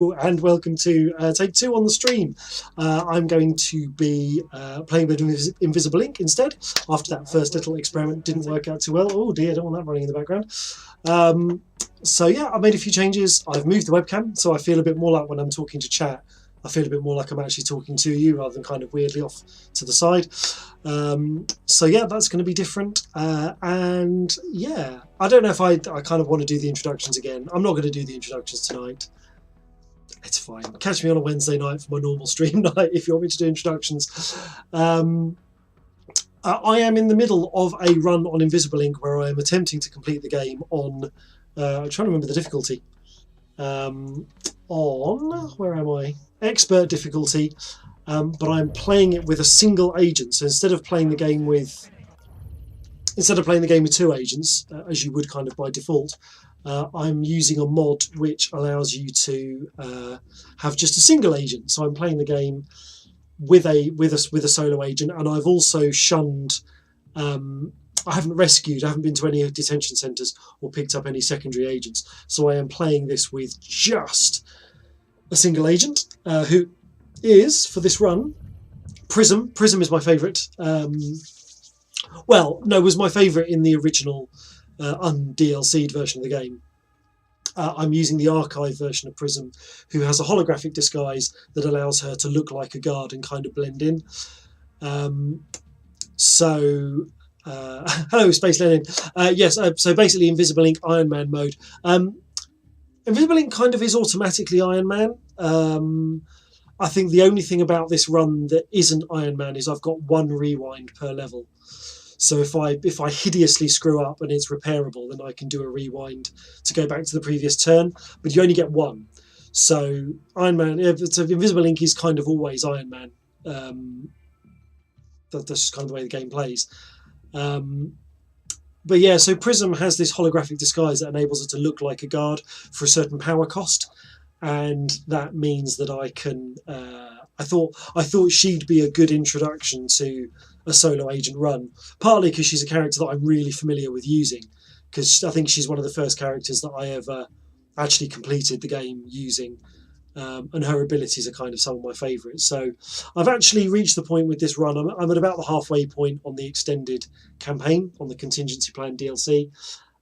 And welcome to take two on the stream. I'm going to be playing a bit of Invisible Ink instead, after that first little experiment didn't work out too well. Oh dear, I don't want that running in the background. So yeah, I made a few changes. I've moved the webcam, so I feel a bit more like when I'm talking to chat, I feel a bit more like I'm actually talking to you rather than kind of weirdly off to the side. So yeah, that's going to be different. And yeah, I don't know if I kind of want to do the introductions again. I'm not going to do the introductions tonight. It's fine. Catch me on a Wednesday night for my normal stream night if you want me to do introductions. I am in the middle of a run on Invisible Ink where I am attempting to complete the game on. I'm trying to remember the difficulty. On where am I? Expert difficulty. But I'm playing it with a single agent. So instead of playing the game with two agents, as you would kind of by default, I'm using a mod which allows you to have just a single agent. So I'm playing the game with a solo agent, and I've also shunned. I haven't rescued. I haven't been to any detention centres or picked up any secondary agents. So I am playing this with just a single agent, who is for this run Prism. Prism is my favourite. Well, no, was my favourite in the original un-DLC'd version of the game. I'm using the archive version of Prism, who has a holographic disguise that allows her to look like a guard and kind of blend in. Hello, Space Lenin. Yes, so basically Invisible Ink Iron Man mode. Invisible Ink kind of is automatically Iron Man. I think the only thing about this run that isn't Iron Man is I've got one rewind per level. So if I hideously screw up and it's repairable, then I can do a rewind to go back to the previous turn. But you only get one. So Iron Man, so Invisible Ink is kind of always Iron Man. That's just kind of the way the game plays. But yeah, so Prism has this holographic disguise that enables her to look like a guard for a certain power cost, and that means that I can. I thought she'd be a good introduction to a solo agent run, partly because she's a character that I'm really familiar with using, because I think she's one of the first characters that I ever actually completed the game using, and her abilities are kind of some of my favourites. So I've actually reached the point with this run. I'm at about the halfway point on the extended campaign, on the contingency plan DLC.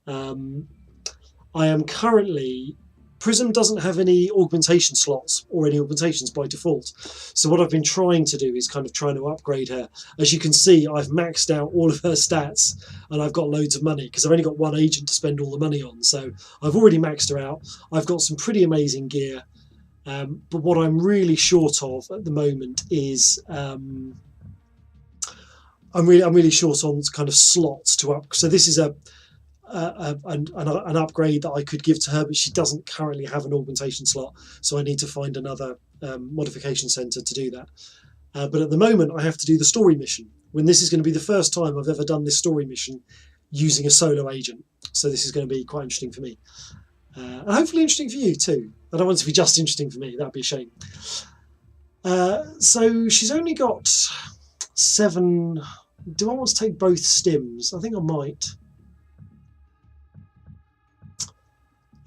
I am currently. Prism doesn't have any augmentation slots or any augmentations by default. So what I've been trying to do is kind of trying to upgrade her. As you can see, I've maxed out all of her stats and I've got loads of money because I've only got one agent to spend all the money on. So I've already maxed her out. I've got some pretty amazing gear. But what I'm really short of at the moment is I'm really short on kind of slots to up. So this is an upgrade that I could give to her, but she doesn't currently have an augmentation slot, so I need to find another modification center to do that. But at the moment I have to do the story mission, when this is going to be the first time I've ever done this story mission using a solo agent, so this is going to be quite interesting for me, and hopefully interesting for you too. I don't want it to be just interesting for me, that'd be a shame. So she's only got 7. Do I want to take both stims? I think I might.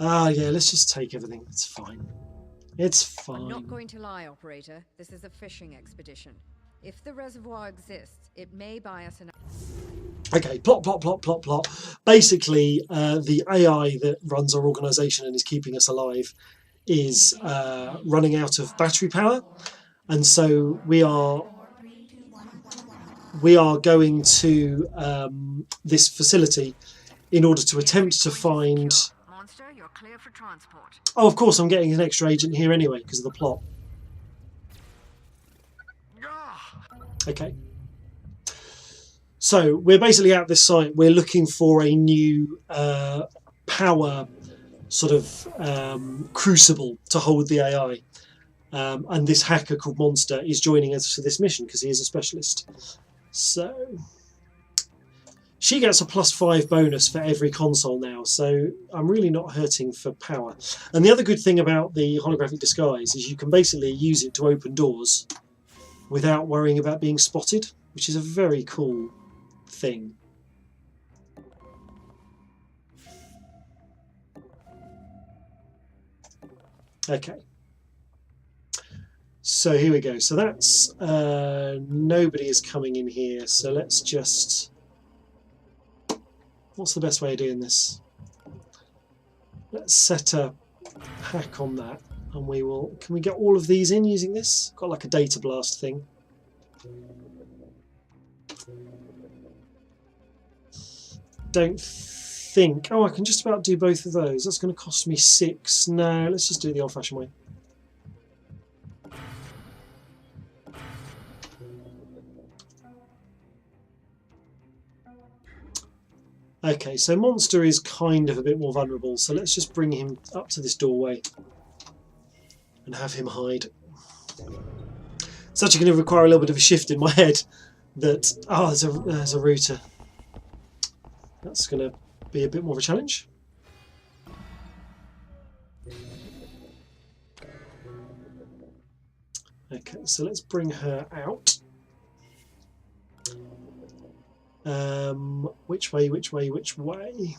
Yeah, let's just take everything. It's fine. It's fine. I'm not going to lie, operator. This is a fishing expedition. If the reservoir exists, it may buy us an... Okay, plot. Basically, the AI that runs our organisation and is keeping us alive is running out of battery power. And so we are going to this facility in order to attempt to find... Monster, you're clear for transport. Oh, of course, I'm getting an extra agent here anyway because of the plot. Okay. So we're basically at this site. We're looking for a new power sort of crucible to hold the AI. And this hacker called Monster is joining us for this mission because he is a specialist. So she gets a +5 bonus for every console now, so I'm really not hurting for power. And the other good thing about the holographic disguise is you can basically use it to open doors without worrying about being spotted, which is a very cool thing. Okay. So here we go. So that's nobody is coming in here. So let's just. What's the best way of doing this? Let's set a hack on that, and we will. Can we get all of these in using this? Got like a data blast thing. Don't think. Oh, I can just about do both of those. That's going to cost me 6. No, let's just do it the old-fashioned way. Okay, so Monster is kind of a bit more vulnerable, so let's just bring him up to this doorway and have him hide. It's actually going to require a little bit of a shift in my head that, oh, there's a router. That's going to be a bit more of a challenge. Okay, so let's bring her out. Which way, which way, which way?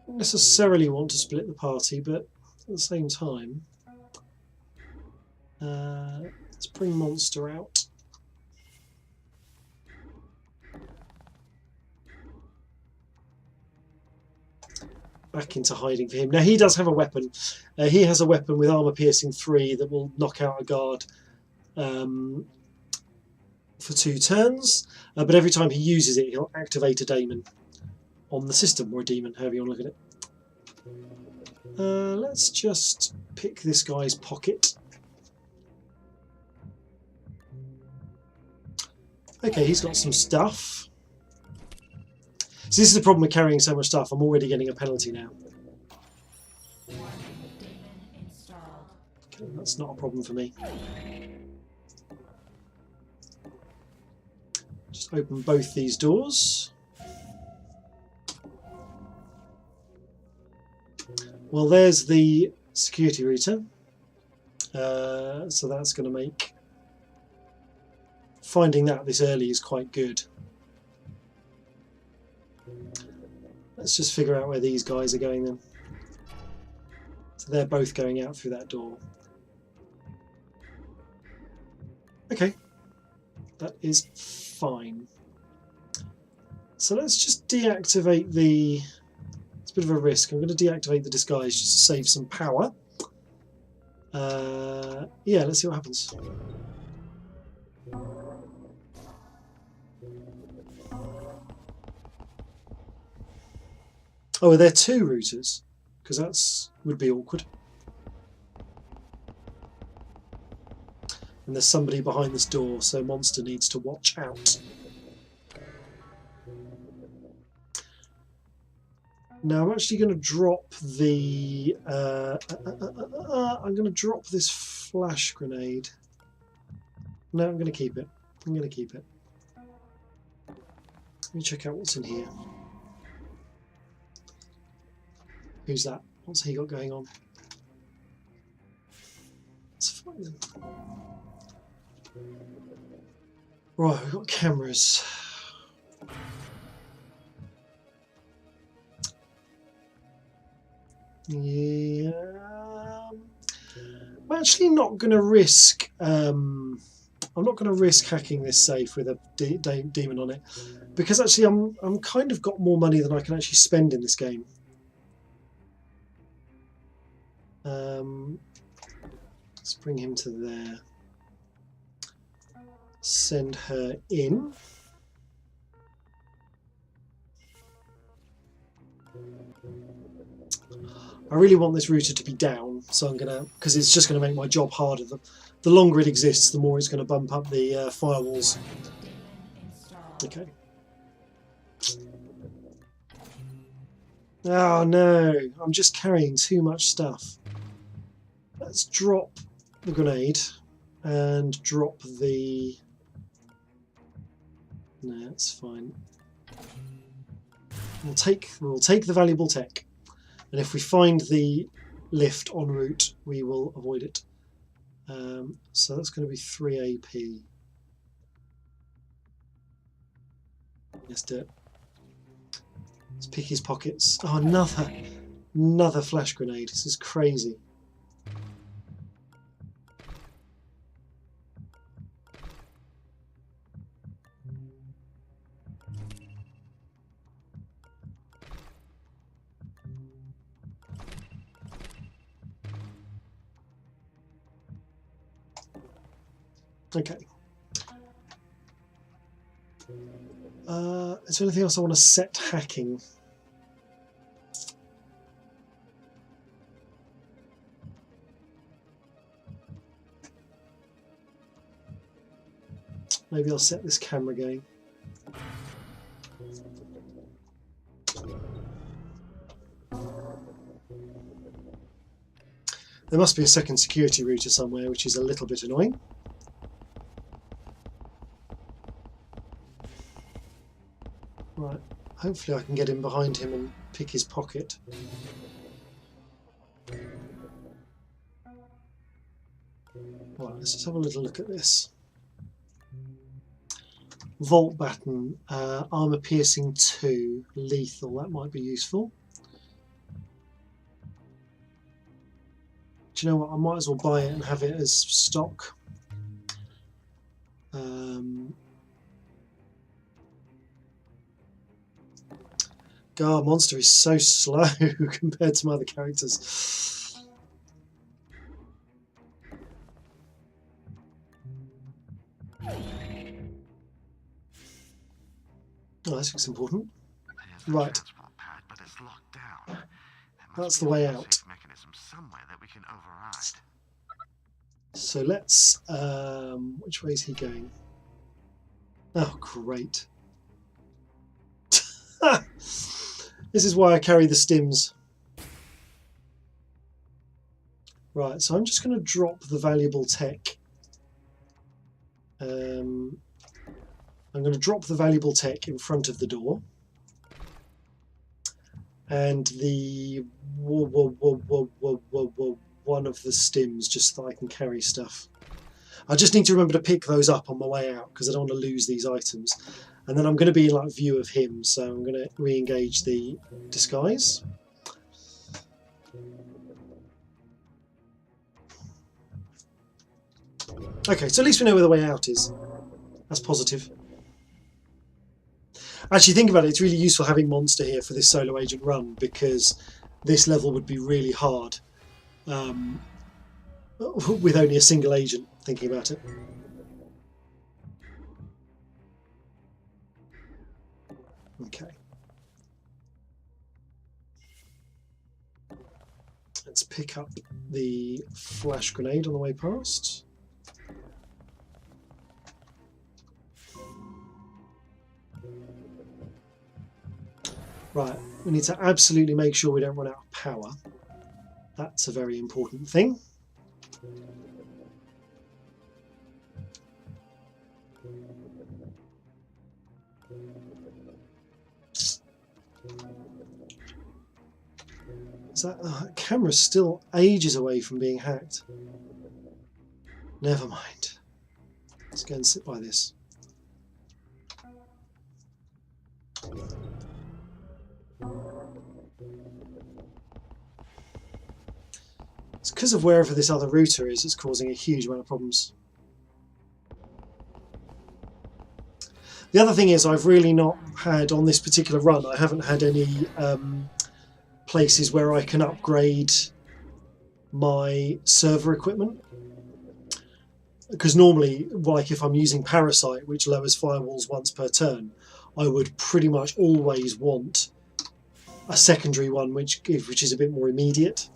Don't necessarily want to split the party, but at the same time, let's bring Monster out. Back into hiding for him. Now he does have a weapon. He has a weapon with armor piercing 3 that will knock out a guard for 2 turns, but every time he uses it he'll activate a daemon on the system, or a demon, however you want to look at it. Let's just pick this guy's pocket. Okay, he's got some stuff. So this is the problem with carrying so much stuff. I'm already getting a penalty now. Okay, that's not a problem for me. Just open both these doors. Well, there's the security router. So that's going to make finding that this early is quite good. Let's just figure out where these guys are going then. So they're both going out through that door. Okay, that is fine. So let's just deactivate the... It's a bit of a risk. I'm going to deactivate the disguise just to save some power. Yeah, let's see what happens. Oh, are there 2 routers? Because that's would be awkward. And there's somebody behind this door, so Monster needs to watch out. Now I'm actually going to drop the... I'm going to drop this flash grenade. No, I'm going to keep it. I'm going to keep it. Let me check out what's in here. Who's that? What's he got going on? Let's find them. Right, we've got cameras. Yeah. I'm actually not going to risk. I'm not going to risk hacking this safe with a demon on it, because actually I'm kind of got more money than I can actually spend in this game. Let's bring him to there. Send her in. I really want this router to be down, so I'm gonna, because it's just going to make my job harder. The longer it exists, the more it's going to bump up the firewalls. Okay. Oh no, I'm just carrying too much stuff. Let's drop the grenade and drop the... No, that's fine. We'll take the valuable tech, and if we find the lift en route, we will avoid it. So that's going to be 3 AP. Let's do it. Let's pick his pockets. Oh, another flash grenade. This is crazy. Okay. Is there anything else I want to set hacking? Maybe I'll set this camera going. There must be a second security router somewhere, which is a little bit annoying. Right, hopefully I can get in behind him and pick his pocket. Right, let's just have a little look at this. Vault baton, armor piercing 2, lethal, that might be useful. Do you know what, I might as well buy it and have it as stock. God, Monster is so slow compared to my other characters. Oh, this looks important. Right. That's the way out. So let's... which way is he going? Oh, great. This is why I carry the stims. Right, so I'm just going to drop the valuable tech. I'm going to drop the valuable tech in front of the door. And the one of the stims, just so I can carry stuff. I just need to remember to pick those up on my way out because I don't want to lose these items. And then I'm going to be in like view of him, so I'm going to re-engage the disguise. Okay, so at least we know where the way out is. That's positive. Actually, think about it, it's really useful having Monster here for this solo agent run because this level would be really hard with only a single agent, thinking about it. Okay. Let's pick up the flash grenade on the way past. Right, we need to absolutely make sure we don't run out of power. That's a very important thing. Is that camera's still ages away from being hacked? Never mind. Let's go and sit by this. It's because of wherever this other router is, it's causing a huge amount of problems. The other thing is I've really not had, on this particular run, I haven't had any places where I can upgrade my server equipment. Because normally, like if I'm using Parasite, which lowers firewalls once per turn, I would pretty much always want a secondary one which is a bit more immediate.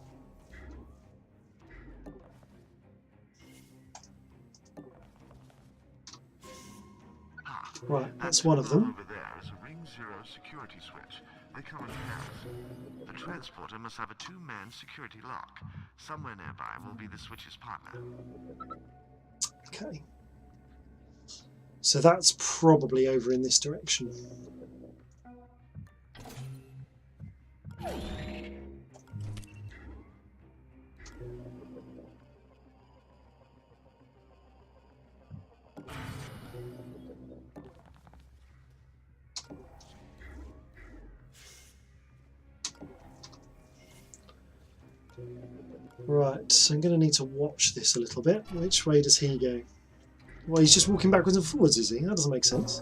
Right, that's one of them. Over there is a Ring 0 security switch. They come in pairs. The transporter must have a 2-man security lock. Somewhere nearby will be the switch's partner. Okay. So that's probably over in this direction. Right, so I'm going to need to watch this a little bit. Which way does he go? Well, he's just walking backwards and forwards, is he? That doesn't make sense.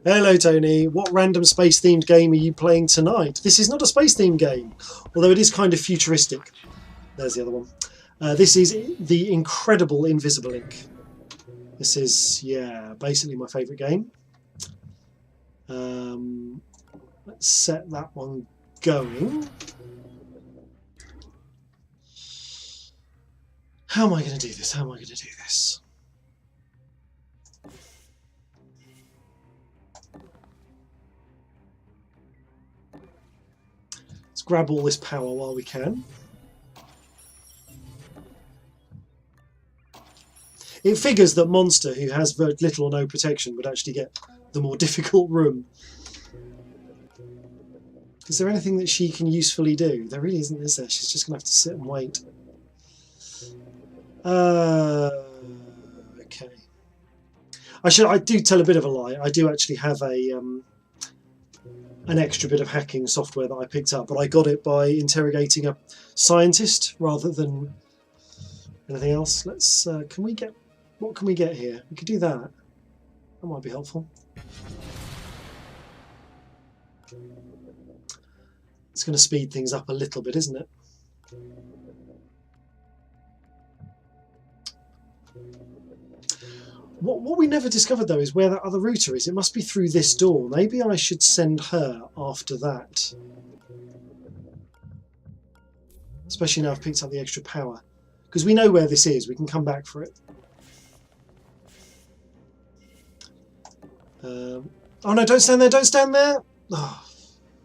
Hello, Tony. What random space-themed game are you playing tonight? This is not a space-themed game, although it is kind of futuristic. There's the other one. This is the incredible Invisible Ink. This is, yeah, basically my favourite game. Let's set that one going. How am I going to do this? How am I going to do this? Let's grab all this power while we can. It figures that Monster, who has very little or no protection, would actually get the more difficult room. Is there anything that she can usefully do? There really isn't, is there? She's just going to have to sit and wait. Okay. I do tell a bit of a lie. I do actually have an extra bit of hacking software that I picked up, but I got it by interrogating a scientist rather than anything else. Let's. Can we get? What can we get here? We could do that. That might be helpful. It's going to speed things up a little bit, isn't it? What we never discovered, though, is where that other router is. It must be through this door. Maybe I should send her after that. Especially now I've picked up the extra power. Because we know where this is. We can come back for it. Oh no, don't stand there, don't stand there! Oh,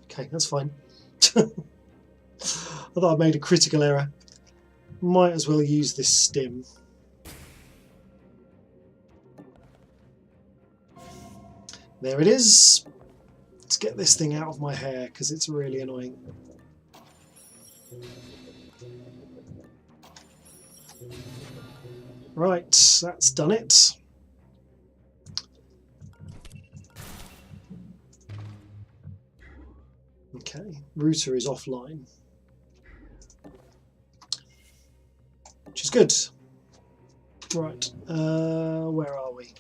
okay, that's fine. I thought I made a critical error. Might as well use this stim. There it is. Let's get this thing out of my hair because it's really annoying. Right, that's done it. Okay, router is offline, which is good. Right, where are we?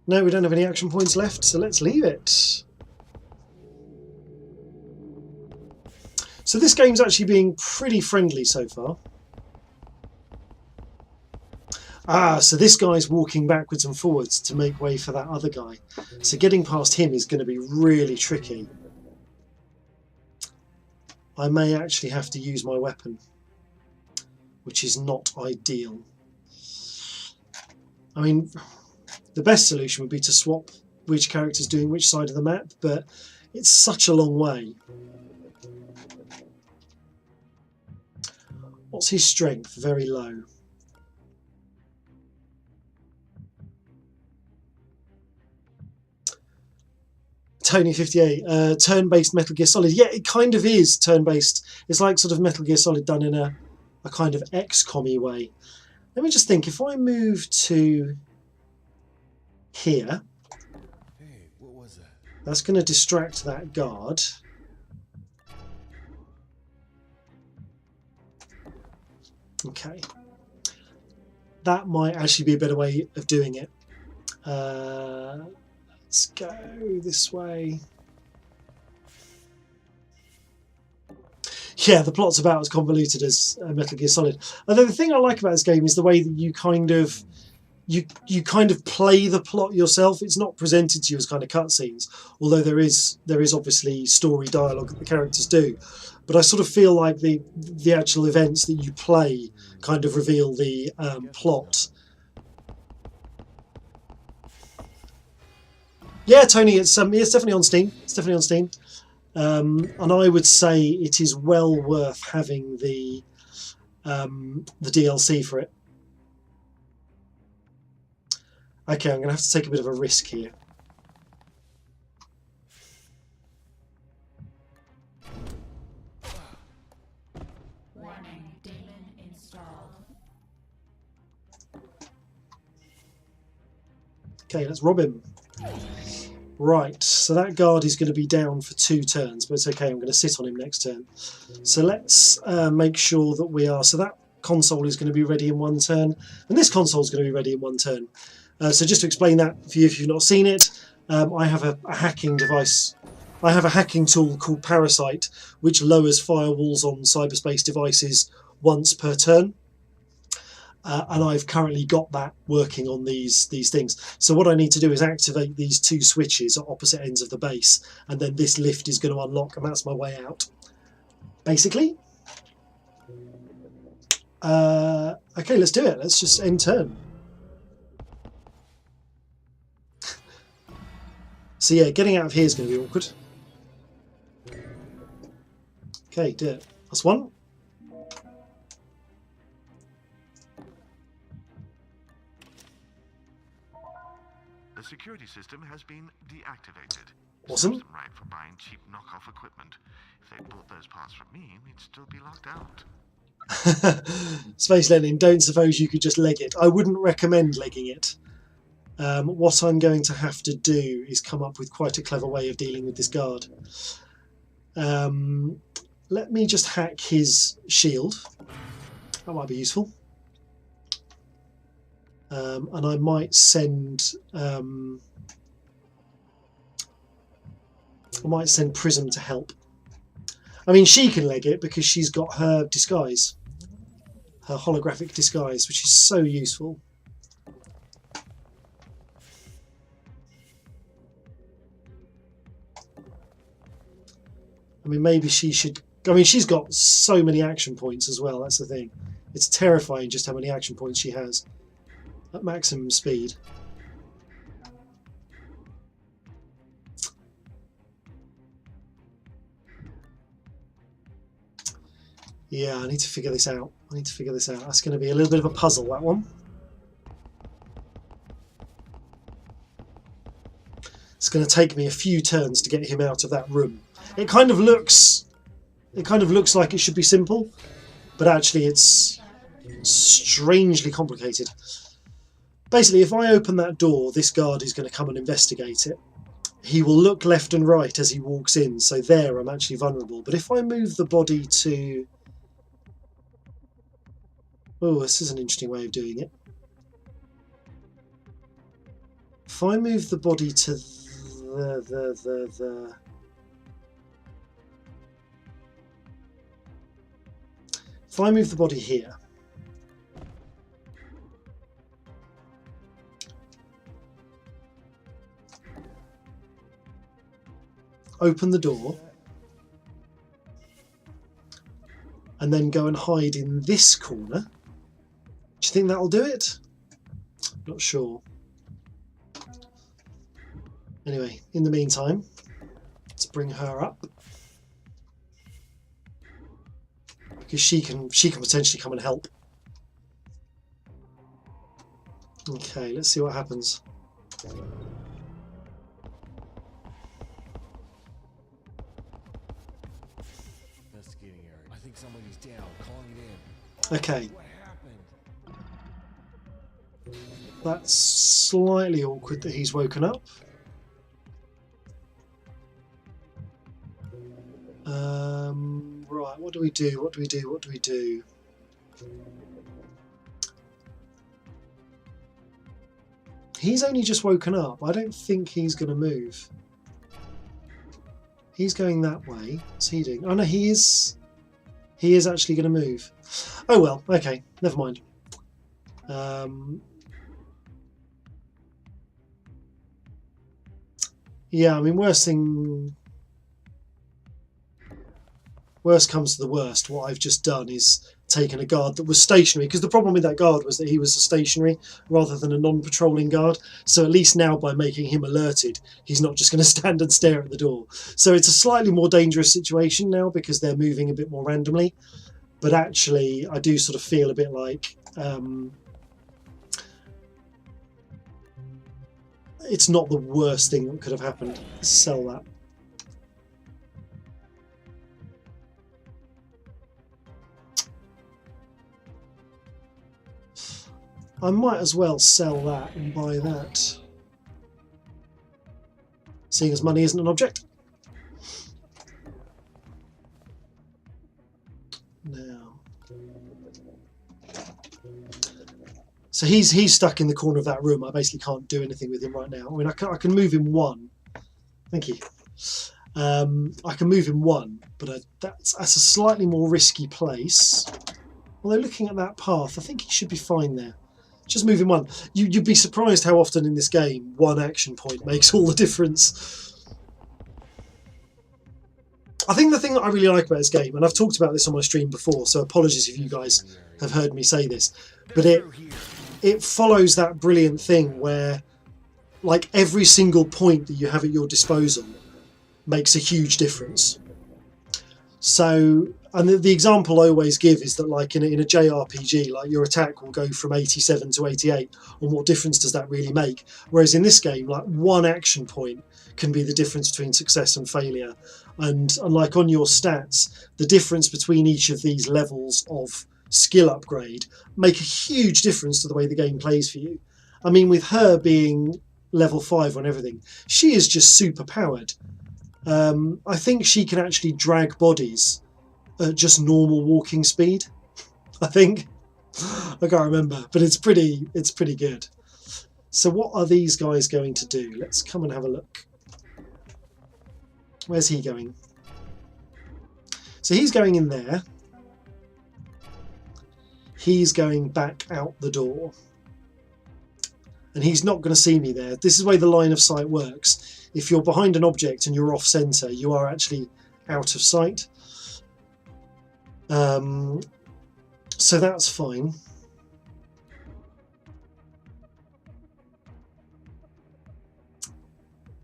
No, we don't have any action points left, so let's leave it. So this game's actually being pretty friendly so far. Ah, so this guy's walking backwards and forwards to make way for that other guy. So getting past him is going to be really tricky. I may actually have to use my weapon, which is not ideal. I mean, the best solution would be to swap which character's doing which side of the map, but it's such a long way. What's his strength? Very low. Tony58, turn-based Metal Gear Solid. Yeah, it kind of is turn-based. It's like sort of Metal Gear Solid done in a kind of XCOM-y way. Let me just think, if I move to here, hey, what was that? That's going to distract that guard. Okay. That might actually be a better way of doing it. Let's go this way. Yeah, the plot's about as convoluted as Metal Gear Solid. Although the thing I like about this game is the way that you kind of play the plot yourself. It's not presented to you as kind of cutscenes, although there is obviously story dialogue that the characters do. But I sort of feel like the actual events that you play kind of reveal the plot. Yeah, Tony, it's definitely on Steam. It's definitely on Steam, and I would say it is well worth having the DLC for it. Okay, I'm going to have to take a bit of a risk here. Warning, daemon installed. Okay, let's rob him. Right, so that guard is going to be down for 2 turns, but it's okay, I'm going to sit on him next turn. So let's make sure that we are... So that console is going to be ready in 1 turn, and this console is going to be ready in 1 turn. So just to explain that for you if you've not seen it, I have a hacking device. I have a hacking tool called Parasite, which lowers firewalls on cyberspace devices once per turn. And I've currently got that working on these things. So what I need to do is activate these 2 switches at opposite ends of the base, and then this lift is going to unlock, and that's my way out, basically. Okay, let's do it. Let's just end turn. So yeah, getting out of here is going to be awkward. Okay, do it. That's 1. The security system has been deactivated. Awesome. Serves them right for buying cheap knockoff equipment. If they bought those parts from me, we'd still be locked out. Space Lenin, don't suppose you could just leg it. I wouldn't recommend legging it. What I'm going to have to do is come up with quite a clever way of dealing with this guard. Let me just hack his shield. That might be useful. And I might send Prism to help. I mean, she can leg it because she's got her disguise, her holographic disguise, which is so useful. I mean, maybe she should. I mean, she's got so many action points as well. That's the thing. It's terrifying just how many action points she has at maximum speed. Yeah, I need to figure this out. That's going to be a little bit of a puzzle, that one. It's going to take me a few turns to get him out of that room. It kind of looks like it should be simple, but actually it's strangely complicated. Basically, if I open that door, this guard is going to come and investigate it. He will look left and right as he walks in, so there I'm actually vulnerable. But if I move the body to... Oh, this is an interesting way of doing it. If I move the body to If I move the body here, open the door, and then go and hide in this corner, do you think that'll do it? Not sure. Anyway, in the meantime, let's bring her up, because she can potentially come and help. Okay, let's see what happens. Investigating area. I think somebody's down. Calling it in. Okay, What happened? that's slightly awkward that he's woken up. Right, what do we do? He's only just woken up. I don't think he's going to move. He's going that way. What's he doing? Oh no, he is actually going to move. Oh well, okay, never mind. Yeah, I mean, worst comes to the worst. What I've just done is taken a guard that was stationary, because the problem with that guard was that he was a stationary rather than a non-patrolling guard. So at least now, by making him alerted, he's not just going to stand and stare at the door. So it's a slightly more dangerous situation now because they're moving a bit more randomly. But actually, I do sort of feel a bit like it's not the worst thing that could have happened. Sell that. I might as well sell that and buy that, seeing as money isn't an object. Now, so he's stuck in the corner of that room. I basically can't do anything with him right now. I mean, I can move him one. Thank you. I can move him one, but that's a slightly more risky place. Although looking at that path, I think he should be fine there. Just moving one. You'd be surprised how often in this game one action point makes all the difference. I think the thing that I really like about this game, and I've talked about this on my stream before, so apologies if you guys have heard me say this, but it follows that brilliant thing where like every single point that you have at your disposal makes a huge difference. So, and the example I always give is that like in a JRPG, like your attack will go from 87 to 88, and what difference does that really make? Whereas in this game, like one action point can be the difference between success and failure. And like on your stats, the difference between each of these levels of skill upgrade make a huge difference to the way the game plays for you. I mean, with her being level 5 on everything, she is just super powered. I think she can actually drag bodies at just normal walking speed. I think. I can't remember, but it's pretty good. So what are these guys going to do? Let's come and have a look. Where's he going? So he's going in there. He's going back out the door. And he's not going to see me there. This is the way the line of sight works. If you're behind an object and you're off center, you are actually out of sight. So that's fine.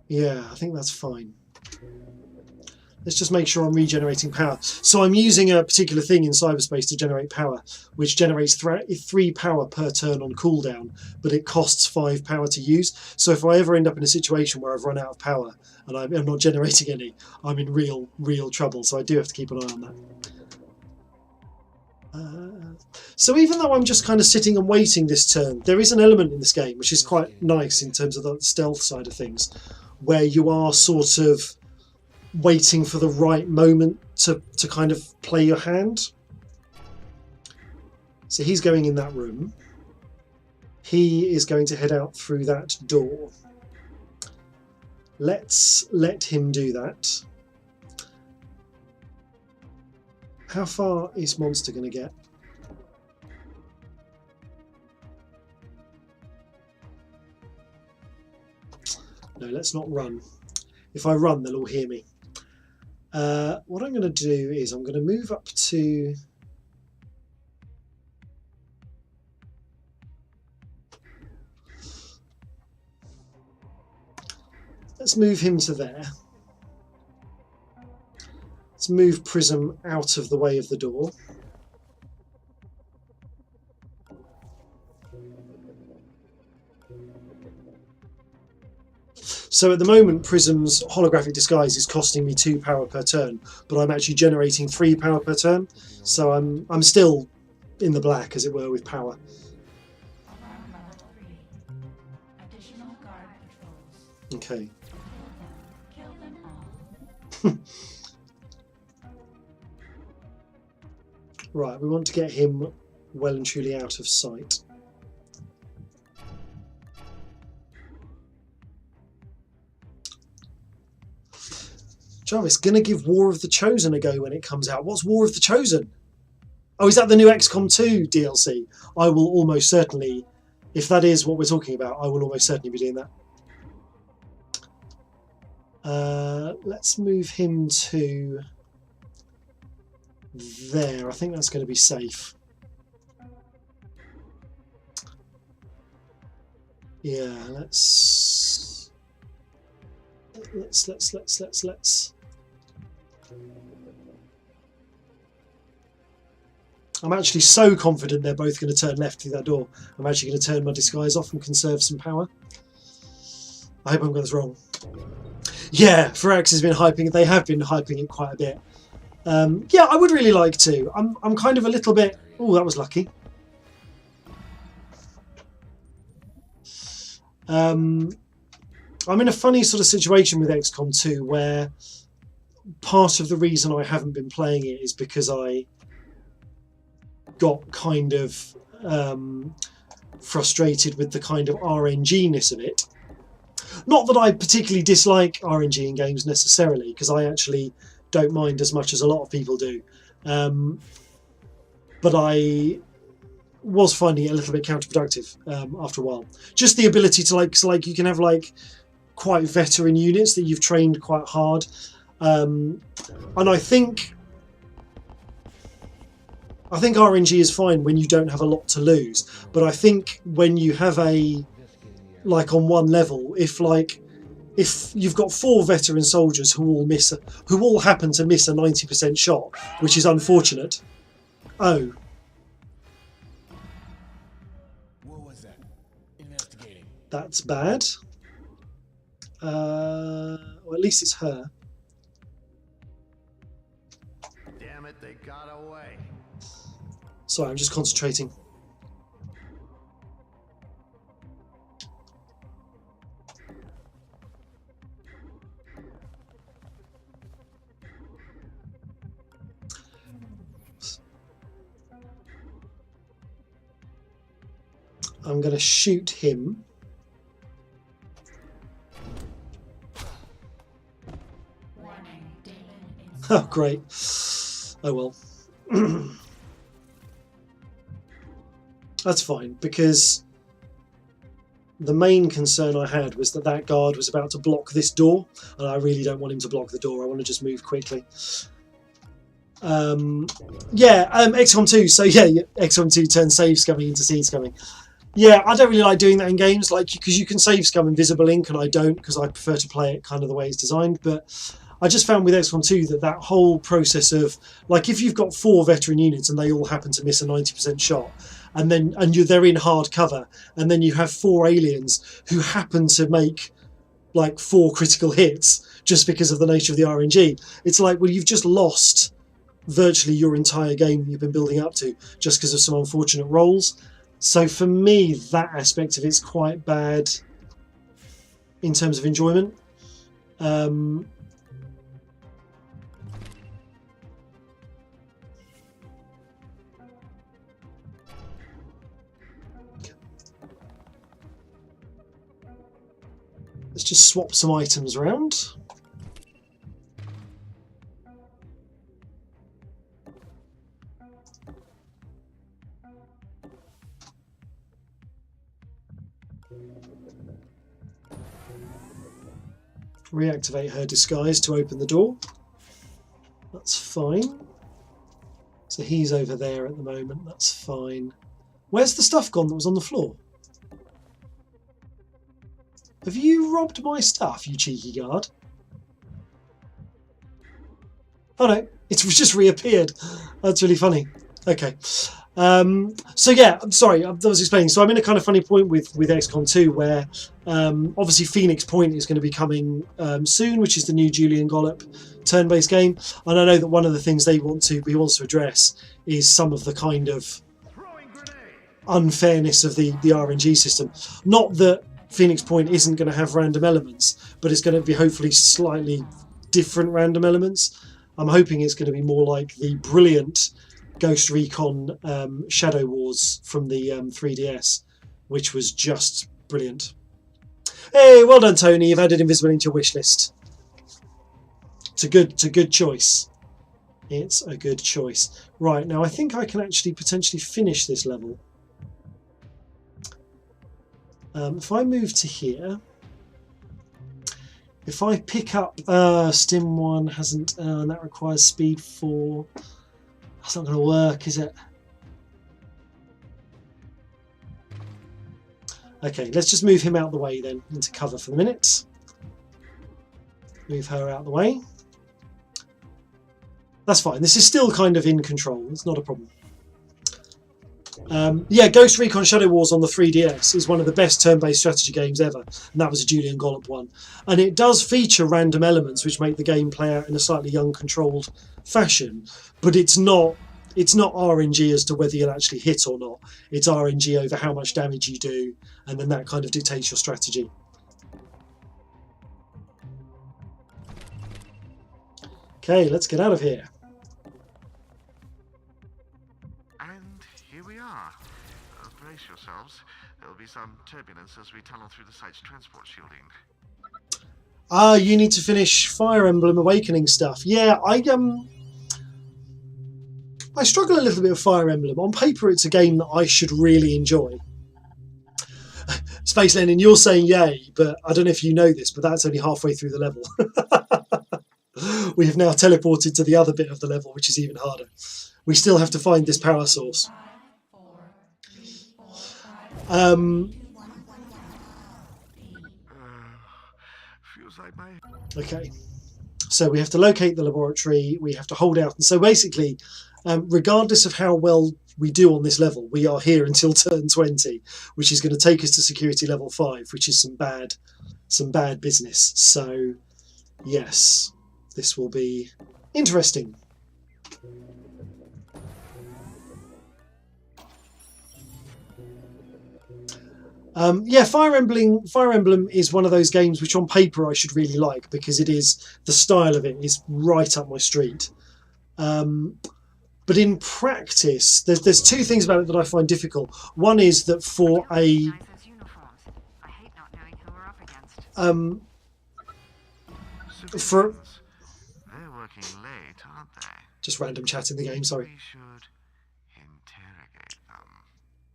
Yeah, I think that's fine. Let's just make sure I'm regenerating power. So I'm using a particular thing in cyberspace to generate power, which generates 3 power per turn on cooldown, but it costs 5 power to use. So if I ever end up in a situation where I've run out of power and I'm not generating any, I'm in real trouble. So I do have to keep an eye on that. So even though I'm just kind of sitting and waiting this turn, there is an element in this game which is quite nice in terms of the stealth side of things, where you are sort of waiting for the right moment to kind of play your hand. So he's going in that room. He is going to head out through that door. Let's let him do that. How far is Monster going to get? No, let's not run. If I run, they'll all hear me. What I'm going to do is I'm going to move up to... Let's move him to there. Let's move Prism out of the way of the door. So at the moment, Prism's holographic disguise is costing me 2 power per turn, but I'm actually generating 3 power per turn. So I'm still in the black, as it were, with power. Alarm level 3. Additional guard patrols. Okay. Kill them all. Right, we want to get him well and truly out of sight. Jarvis, gonna give War of the Chosen a go when it comes out. What's War of the Chosen? Oh, is that the new XCOM 2 DLC? I will almost certainly, if that is what we're talking about, I will almost certainly be doing that. Let's move him to there. I think that's going to be safe. Yeah, let's. I'm actually so confident they're both going to turn left through that door. I'm actually going to turn my disguise off and conserve some power. I hope I'm got this wrong. Yeah, Firaxis has been hyping it. They have been hyping it quite a bit. Yeah, I would really like to. I'm kind of a little bit... Oh, that was lucky. I'm in a funny sort of situation with XCOM 2 where part of the reason I haven't been playing it is because I got kind of frustrated with the kind of RNG-ness of it. Not that I particularly dislike RNG in games necessarily, because I actually don't mind as much as a lot of people do. but I was finding it a little bit counterproductive after a while. Just the ability to like you can have like quite veteran units that you've trained quite hard, and I think RNG is fine when you don't have a lot to lose, but I think when you have a like on one level, if you've got 4 veteran soldiers who all happen to miss a 90% shot, which is unfortunate. Oh. What was that? Investigating. That's bad. Or at least it's her. Damn it, they got away. Sorry, I'm just concentrating. I'm going to shoot him. Warning, Damon is Oh, great. Oh well. That's fine, because the main concern I had was that guard was about to block this door, and I really don't want him to block the door. I want to just move quickly. XCOM 2. So yeah, XCOM 2 turns save scumming into scene scumming. Yeah, I don't really like doing that in games, like, because you can save scum Invisible Ink, and I don't, because I prefer to play it kind of the way it's designed. But I just found with XCOM 2 that whole process of, like, if you've got 4 veteran units and they all happen to miss a 90% shot, and they're in hard cover, and then you have 4 aliens who happen to make like 4 critical hits just because of the nature of the RNG, it's like, well, you've just lost virtually your entire game that you've been building up to just because of some unfortunate rolls. So for me, that aspect of it's quite bad in terms of enjoyment. Let's just swap some items around. Reactivate her disguise to open the door. That's fine. So he's over there at the moment. That's fine. Where's the stuff gone that was on the floor? Have you robbed my stuff, you cheeky guard? Oh no, it's just reappeared. That's really funny. Okay. So yeah, I'm sorry, I was explaining. So I'm in a kind of funny point with XCOM 2 where obviously Phoenix Point is going to be coming soon, which is the new Julian Gollop turn-based game. And I know that one of the things he wants to address is some of the kind of unfairness of the RNG system. Not that Phoenix Point isn't going to have random elements, but it's going to be hopefully slightly different random elements. I'm hoping it's going to be more like the brilliant Ghost Recon Shadow Wars from the 3DS, which was just brilliant. Hey, well done, Tony. You've added Invisible into your wish list. It's a good choice. It's a good choice. Right, now I think I can actually potentially finish this level. If I move to here, if I pick up Stim 1 hasn't, and that requires speed 4. That's not going to work, is it? Okay, let's just move him out the way then, into cover for the minute. Move her out the way. That's fine. This is still kind of in control. It's not a problem. Yeah, Ghost Recon Shadow Wars on the 3DS is one of the best turn-based strategy games ever, and that was a Julian Gollop one. And it does feature random elements which make the game play out in a slightly uncontrolled fashion, but it's not RNG as to whether you'll actually hit or not. It's RNG over how much damage you do, and then that kind of dictates your strategy. Okay, let's get out of here. Brace yourselves. There will be some turbulence as we tunnel through the site's transport shielding. Ah, you need to finish Fire Emblem Awakening stuff. Yeah, I struggle a little bit with Fire Emblem. On paper, it's a game that I should really enjoy. Space Lenin, you're saying yay, but I don't know if you know this, but that's only halfway through the level. We have now teleported to the other bit of the level, which is even harder. We still have to find this power source. Feels like my... Okay, so we have to locate the laboratory, we have to hold out, and so basically, regardless of how well we do on this level, we are here until turn 20, which is going to take us to security level 5, which is some bad business. So yes, this will be interesting. Yeah, Fire Emblem is one of those games which on paper I should really like, because the style of it is right up my street. But in practice, there's two things about it that I find difficult. One is that for a for They're working late, aren't they? just random chat in the game, sorry. We should interrogate them.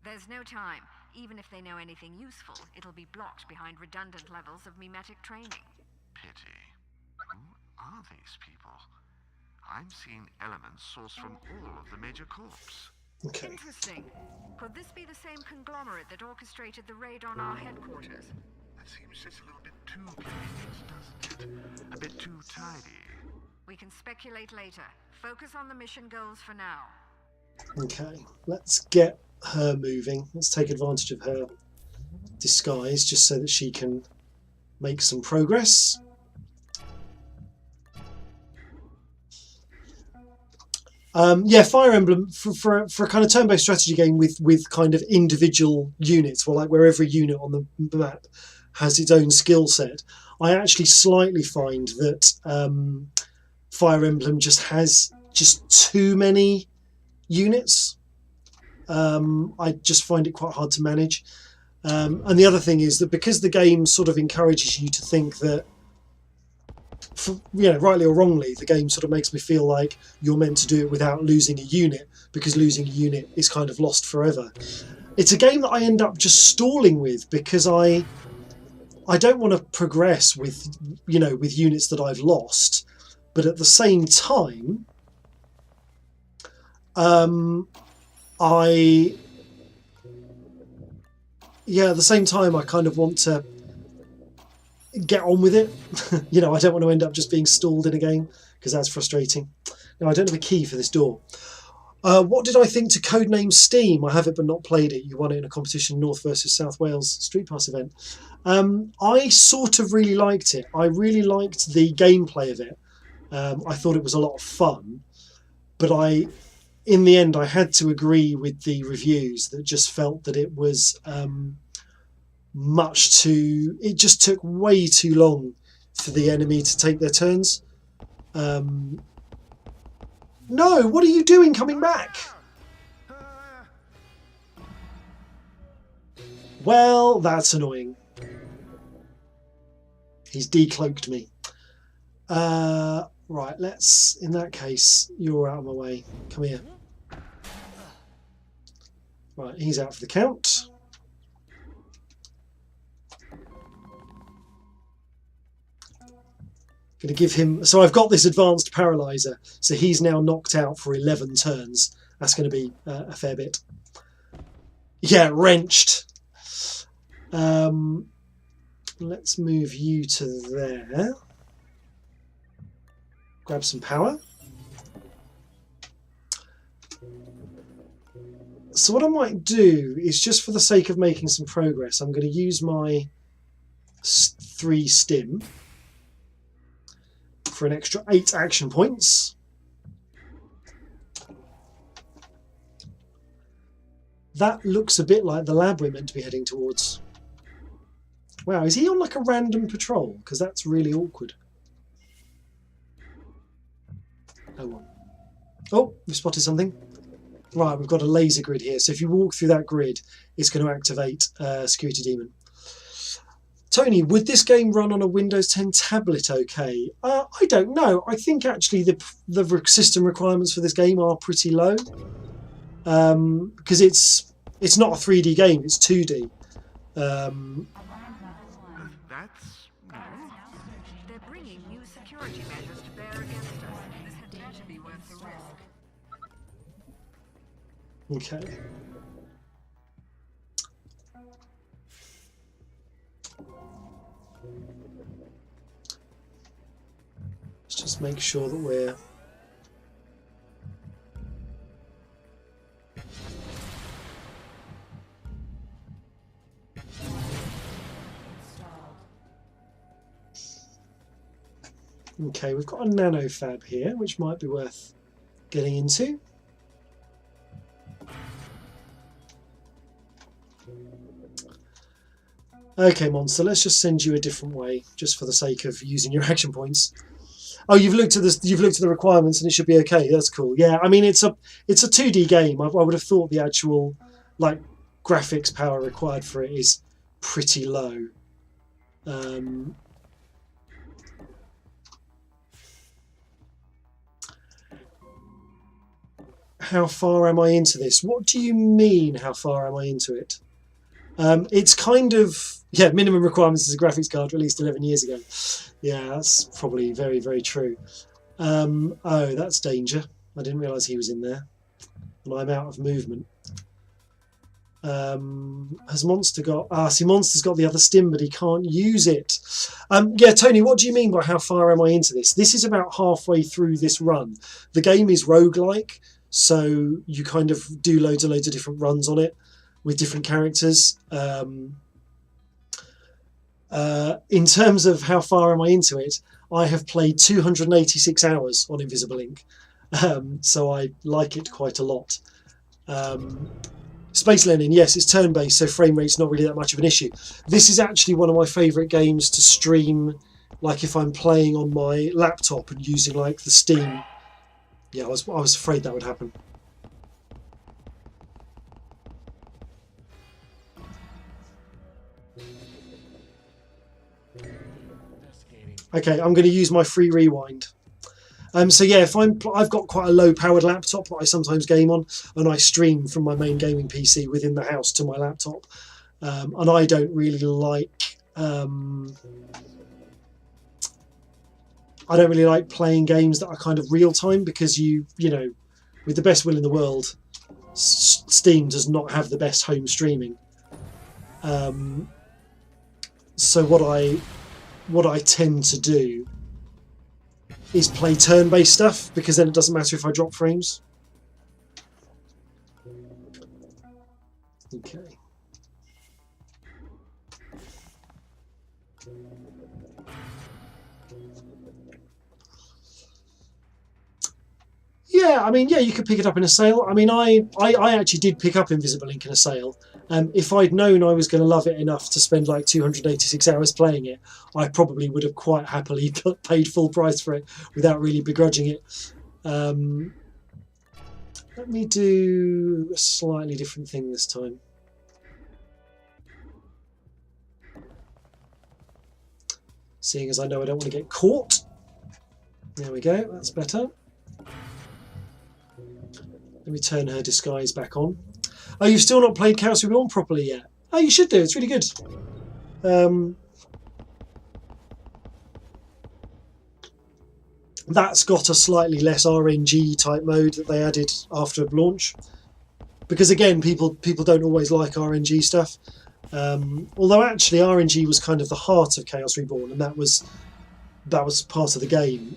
There's no time. Even if they know anything useful, it'll be blocked behind redundant levels of mimetic training. Pity. Who are these people? I'm seeing elements sourced from all of the major corps. Okay. Interesting. Could this be the same conglomerate that orchestrated the raid on our headquarters? That seems just a little bit too convenient, doesn't it? A bit too tidy. We can speculate later. Focus on the mission goals for now. Okay, let's get her moving. Let's take advantage of her disguise just so that she can make some progress. Yeah, Fire Emblem for a kind of turn-based strategy game with kind of individual units, well, like where every unit on the map has its own skill set. I actually slightly find that Fire Emblem just has too many units. I just find it quite hard to manage. And the other thing is that because the game sort of encourages you to think that, rightly or wrongly, the game sort of makes me feel like you're meant to do it without losing a unit, because losing a unit is kind of lost forever. It's a game that I end up just stalling with because I don't want to progress with units that I've lost, but at the same time, I kind of want to get on with it. I don't want to end up just being stalled in a game, because that's frustrating. Now, I don't have a key for this door. What did I think to Codename Steam? I have it but not played it. You won it in a competition, North versus South Wales Street Pass event. I sort of really liked it. I really liked the gameplay of it. I thought it was a lot of fun, but in the end, I had to agree with the reviews that just felt that it was it just took way too long for the enemy to take their turns. No, what are you doing coming back? Well, that's annoying. He's decloaked me. Right, in that case, you're out of my way. Come here. Right, he's out for the count. Going to give him... So I've got this advanced paralyzer, so he's now knocked out for 11 turns. That's going to be a fair bit. Yeah, wrenched. Let's move you to there. Grab some power. So what I might do is, just for the sake of making some progress, I'm going to use my 3 stim for an extra 8 action points. That looks a bit like the lab we're meant to be heading towards. Wow, is he on like a random patrol? Because that's really awkward. Oh, we've spotted something. Right, we've got a laser grid here. So if you walk through that grid, it's going to activate Security Demon. Tony, would this game run on a Windows 10 tablet okay? I don't know. I think actually the system requirements for this game are pretty low. Because it's not a 3D game, it's 2D. That's They're bringing new security measures to bear against us. This had to be worth the risk. Okay. Let's just make sure that we're... Okay, we've got a nano fab here, which might be worth getting into. Okay, monster, let's just send you a different way, just for the sake of using your action points. Oh, you've looked at this. You've looked at the requirements, and it should be okay. That's cool. Yeah, I mean it's a 2D game. I would have thought the actual like graphics power required for it is pretty low. How far am I into this? What do you mean? How far am I into it? It's kind of, yeah, minimum requirements is a graphics card released 11 years ago. Yeah, that's probably very, very true. Oh, that's danger. I didn't realise he was in there. And I'm out of movement. Has Monster got... see, Monster's got the other stim, but he can't use it. Yeah, Tony, what do you mean by how far am I into this? This is about halfway through this run. The game is roguelike, so you kind of do loads and loads of different runs on it with different characters. In terms of how far am I into it, I have played 286 hours on Invisible Ink, so I like it quite a lot. Space Lenin, yes, it's turn-based, so frame rate's not really that much of an issue. This is actually one of my favourite games to stream, like if I'm playing on my laptop and using like the Steam. Yeah, I was afraid that would happen. Okay, I'm going to use my free rewind. So yeah, if I've got quite a low-powered laptop that I sometimes game on, and I stream from my main gaming PC within the house to my laptop, and I don't really like playing games that are kind of real-time because you know, with the best will in the world, Steam does not have the best home streaming. So what I tend to do is play turn-based stuff, because then it doesn't matter if I drop frames. Okay. Yeah, I mean, yeah, you could pick it up in a sale. I mean, I actually did pick up Invisible Ink in a sale. If I'd known I was going to love it enough to spend like 286 hours playing it, I probably would have quite happily paid full price for it without really begrudging it. Let me do a slightly different thing this time. Seeing as I know I don't want to get caught. There we go, that's better. Let me turn her disguise back on. Oh, you've still not played Chaos Reborn properly yet? Oh, you should do. It's really good. That's got a slightly less RNG type mode that they added after launch. Because again, people don't always like RNG stuff. Although actually RNG was kind of the heart of Chaos Reborn, and that was part of the game.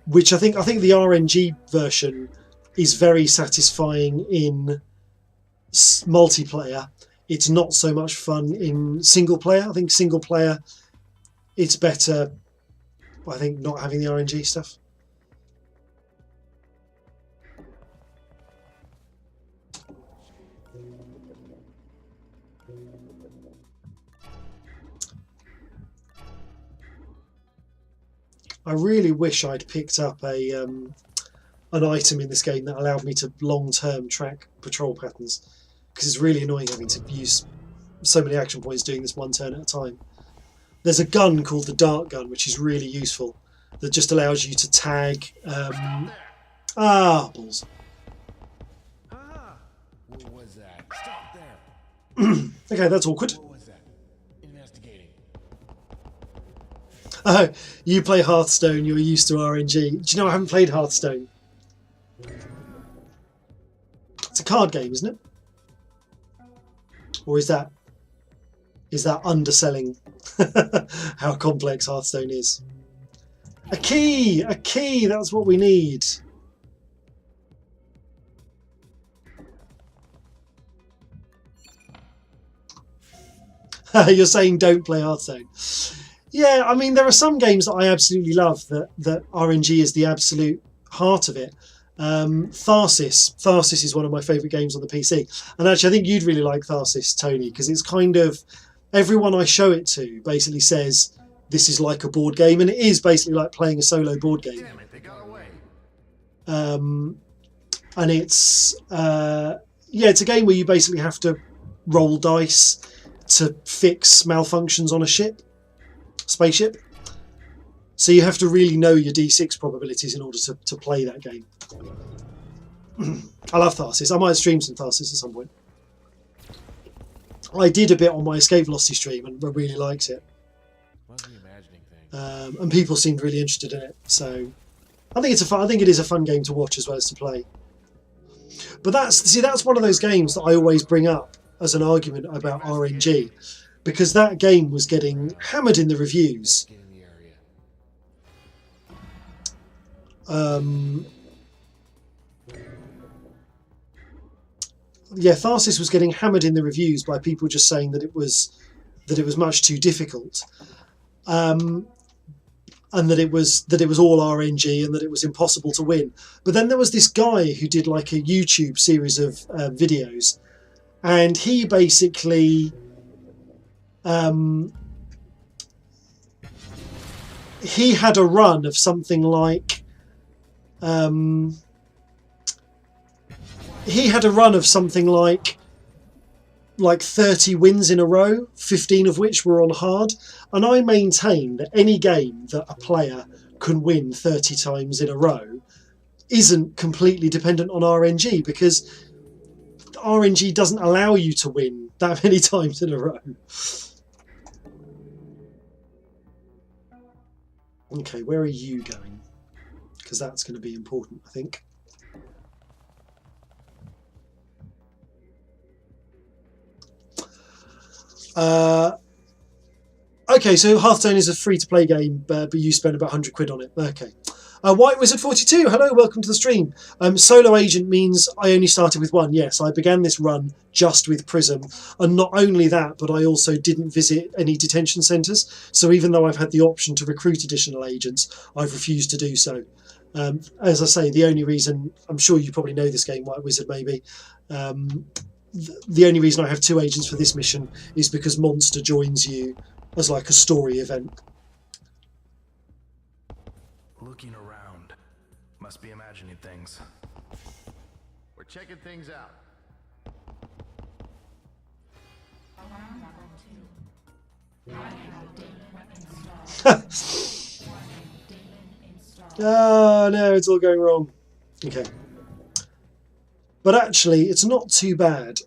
Which I think the RNG version is very satisfying in multiplayer. It's not so much fun in single player. I think single player, it's better, I think, not having the RNG stuff. I really wish I'd picked up an item in this game that allowed me to long-term track patrol patterns, because it's really annoying having to use so many action points doing this one turn at a time. There's a gun called the dart gun, which is really useful. That just allows you to tag. Balls. What was that? Stop there. Okay, that's awkward. What was that? Investigating. Oh, you play Hearthstone. You're used to RNG. Do you know I haven't played Hearthstone? It's a card game, isn't it? Or is that underselling how complex Hearthstone is? A key! A key! That's what we need. You're saying don't play Hearthstone. Yeah, I mean, there are some games that I absolutely love that RNG is the absolute heart of it. Tharsis is one of my favourite games on the PC. And actually, I think you'd really like Tharsis, Tony, because it's kind of... Everyone I show it to basically says this is like a board game, and it is basically like playing a solo board game. Damn it, they got away. And it's... it's a game where you basically have to roll dice to fix malfunctions on a spaceship. So you have to really know your D6 probabilities in order to play that game. I love Tharsis. I might stream some Tharsis at some point. I did a bit on my Escape Velocity stream and really liked it. Must be imagining things. And people seemed really interested in it. So I think it is a fun game to watch as well as to play. But that's one of those games that I always bring up as an argument about RNG, because that game was getting hammered in the reviews. Get in the area. Tharsis was getting hammered in the reviews by people just saying that it was much too difficult, and that it was all RNG and that it was impossible to win. But then there was this guy who did like a YouTube series of videos, and he basically he had a run of something like 30 wins in a row, 15 of which were on hard. And I maintain that any game that a player can win 30 times in a row isn't completely dependent on RNG, because RNG doesn't allow you to win that many times in a row. Okay, where are you going? Because that's going to be important, I think. Okay, so Hearthstone is a free-to-play game, but you spend about 100 quid on it. Okay. White Wizard 42, hello, welcome to the stream. Solo agent means I only started with one. Yes, I began this run just with Prism, and not only that, but I also didn't visit any detention centres. So even though I've had the option to recruit additional agents, I've refused to do so. As I say, the only reason, I'm sure you probably know this game, White Wizard, maybe. The only reason I have 2 agents for this mission is because Monster joins you as like a story event. Looking around. Must be imagining things. We're checking things out. Alarm level 2. Blackout Daemon installed. Warning, Daemon installed. Oh no, it's all going wrong. Okay. But actually, it's not too bad.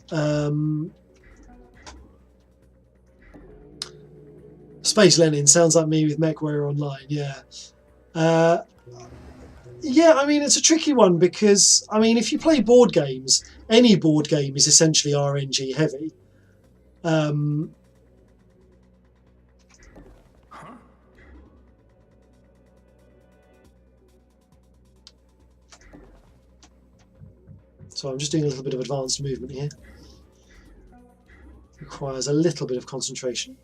Space Lenin sounds like me with MechWarrior Online, yeah. Yeah, I mean, it's a tricky one because, I mean, if you play board games, any board game is essentially RNG heavy. So I'm just doing a little bit of advanced movement here. Requires a little bit of concentration.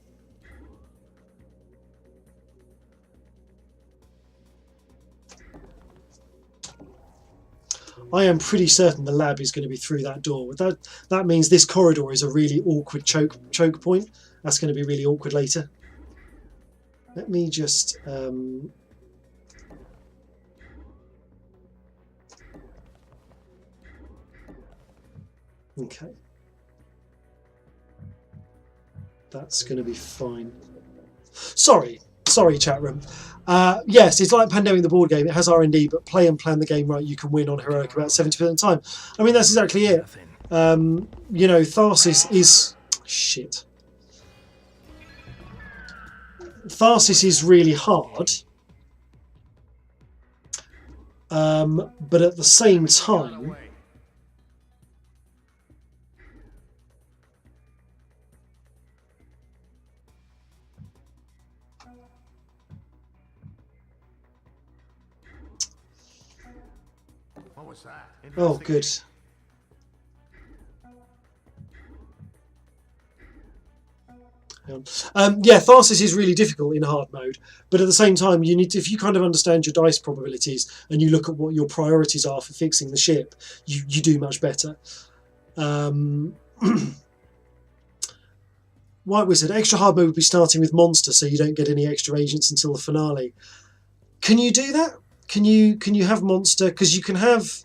I am pretty certain the lab is going to be through that door. That means this corridor is a really awkward choke point. That's going to be really awkward later. Let me just... Okay. That's going to be fine. Sorry, chat room. Yes, it's like Pandemic the board game. It has R&D, but play and plan the game right, you can win on heroic about 70% of the time. I mean, that's exactly it. You know, Tharsis is shit. Tharsis is really hard, but at the same time, What was that? oh, good. Yeah, Tharsis is really difficult in hard mode, but at the same time, you need to, if you kind of understand your dice probabilities and you look at what your priorities are for fixing the ship, you do much better. White Wizard, extra hard mode would be starting with Monster, so you don't get any extra agents until the finale. Can you do that? Can you have Monster? Because you can have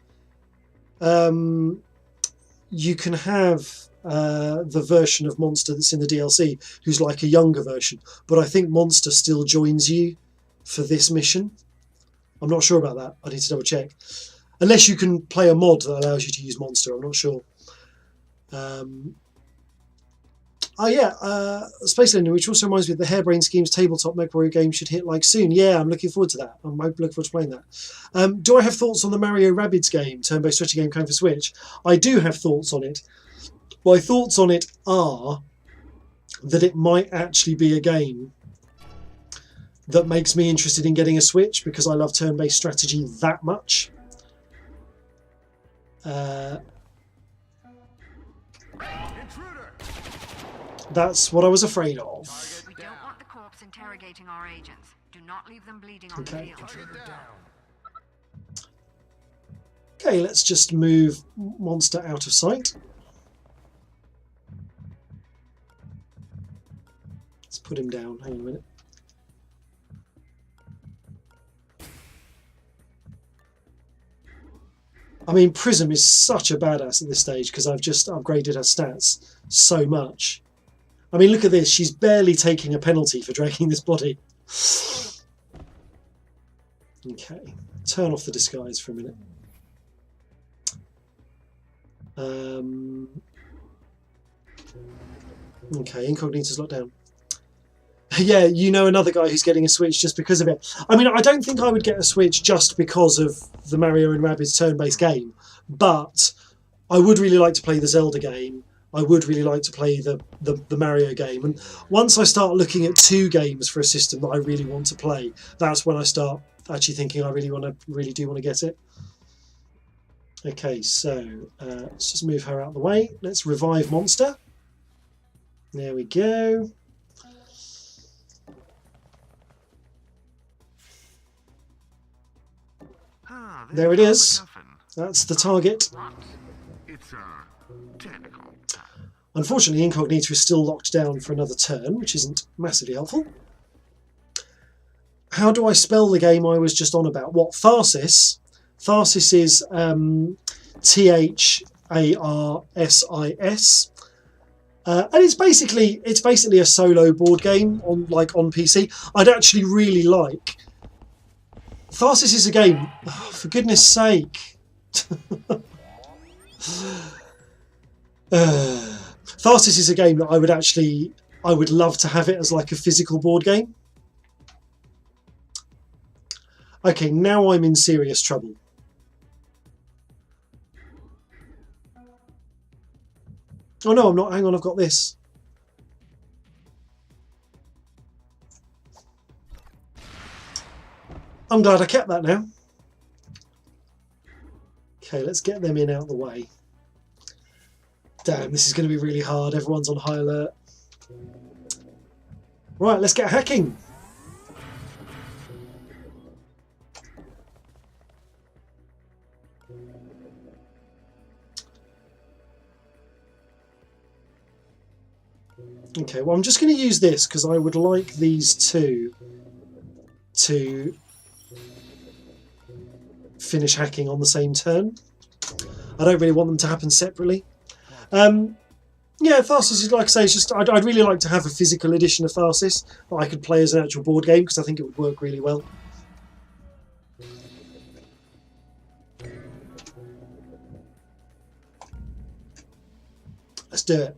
the version of Monster that's in the DLC, who's like a younger version. But I think Monster still joins you for this mission. I'm not sure about that. I need to double check. Unless you can play a mod that allows you to use Monster. I'm not sure. Space Lender, which also reminds me of the Harebrained Schemes tabletop MechWarrior game should hit like soon. Yeah, I'm looking forward to that. I'm looking forward to playing that. Do I have thoughts on the Mario Rabbids game, turn-based strategy game coming for Switch? I do have thoughts on it. My thoughts on it are that it might actually be a game that makes me interested in getting a Switch because I love turn-based strategy that much. That's what I was afraid of. We don't want the corps interrogating our agents. Do not leave them bleeding on the Okay. field. Okay, let's just move Monster out of sight. Let's put him down. Hang on a minute. I mean, Prism is such a badass at this stage because I've just upgraded her stats so much. I mean, look at this. She's barely taking a penalty for dragging this body. Okay. Turn off the disguise for a minute. Okay, Incognito's locked down. Yeah, you know another guy who's getting a Switch just because of it. I mean, I don't think I would get a Switch just because of the Mario and Rabbids turn-based game, but I would really like to play the Zelda game. I would really like to play the Mario game. And once I start looking at 2 games for a system that I really want to play, that's when I start actually thinking I really do want to get it. Okay, so let's just move her out of the way. Let's revive Monster. There we go. There it is. That's the target. It's technical. Unfortunately, Incognito is still locked down for another turn, which isn't massively helpful. How do I spell the game I was just on about? What? Tharsis. Tharsis is Tharsis. And it's basically a solo board game on PC. I'd actually really like. Tharsis is a game, oh, for goodness sake. Tharsis is a game that I would love to have it as like a physical board game. Okay, now I'm in serious trouble. Oh no, I'm not. Hang on, I've got this. I'm glad I kept that now. Okay, let's get them in out of the way. Damn, this is going to be really hard. Everyone's on high alert. Right, let's get hacking. Okay, well, I'm just going to use this because I would like these two to finish hacking on the same turn. I don't really want them to happen separately. Yeah, Tharsis is, like I say, it's just I'd really like to have a physical edition of Tharsis that I could play as an actual board game because I think it would work really well. Let's do it.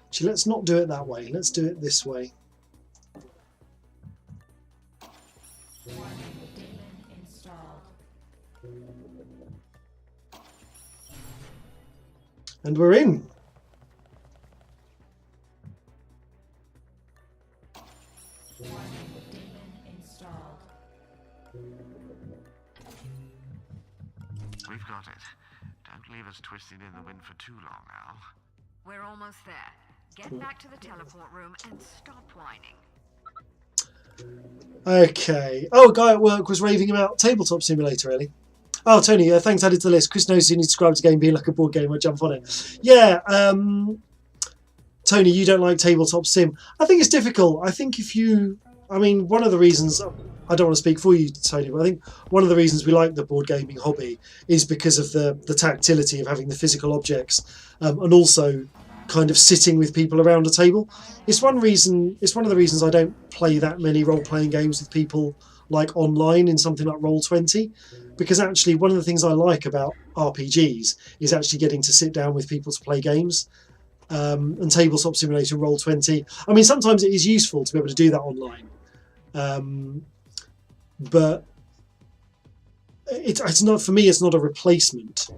Actually, let's not do it that way. Let's do it this way. And we're in. We've got it. Don't leave us twisting in the wind for too long, Al. We're almost there. Get back to the teleport room and stop whining. Okay. Oh, a guy at work was raving about Tabletop Simulator, Ellie. Oh, Tony, thanks, added to the list. Chris knows he describes the game being like a board game. I jump on it. Yeah, Tony, you don't like Tabletop Sim. I think it's difficult. I think if you... I mean, one of the reasons... I don't want to speak for you, Tony, but I think one of the reasons we like the board gaming hobby is because of the tactility of having the physical objects, and also kind of sitting with people around a table. It's one of the reasons I don't play that many role-playing games with people like online in something like Roll20, because actually one of the things I like about RPGs is actually getting to sit down with people to play games. And Tabletop Simulator and Roll20, I mean, sometimes it is useful to be able to do that online. But it's not, for me, it's not a replacement.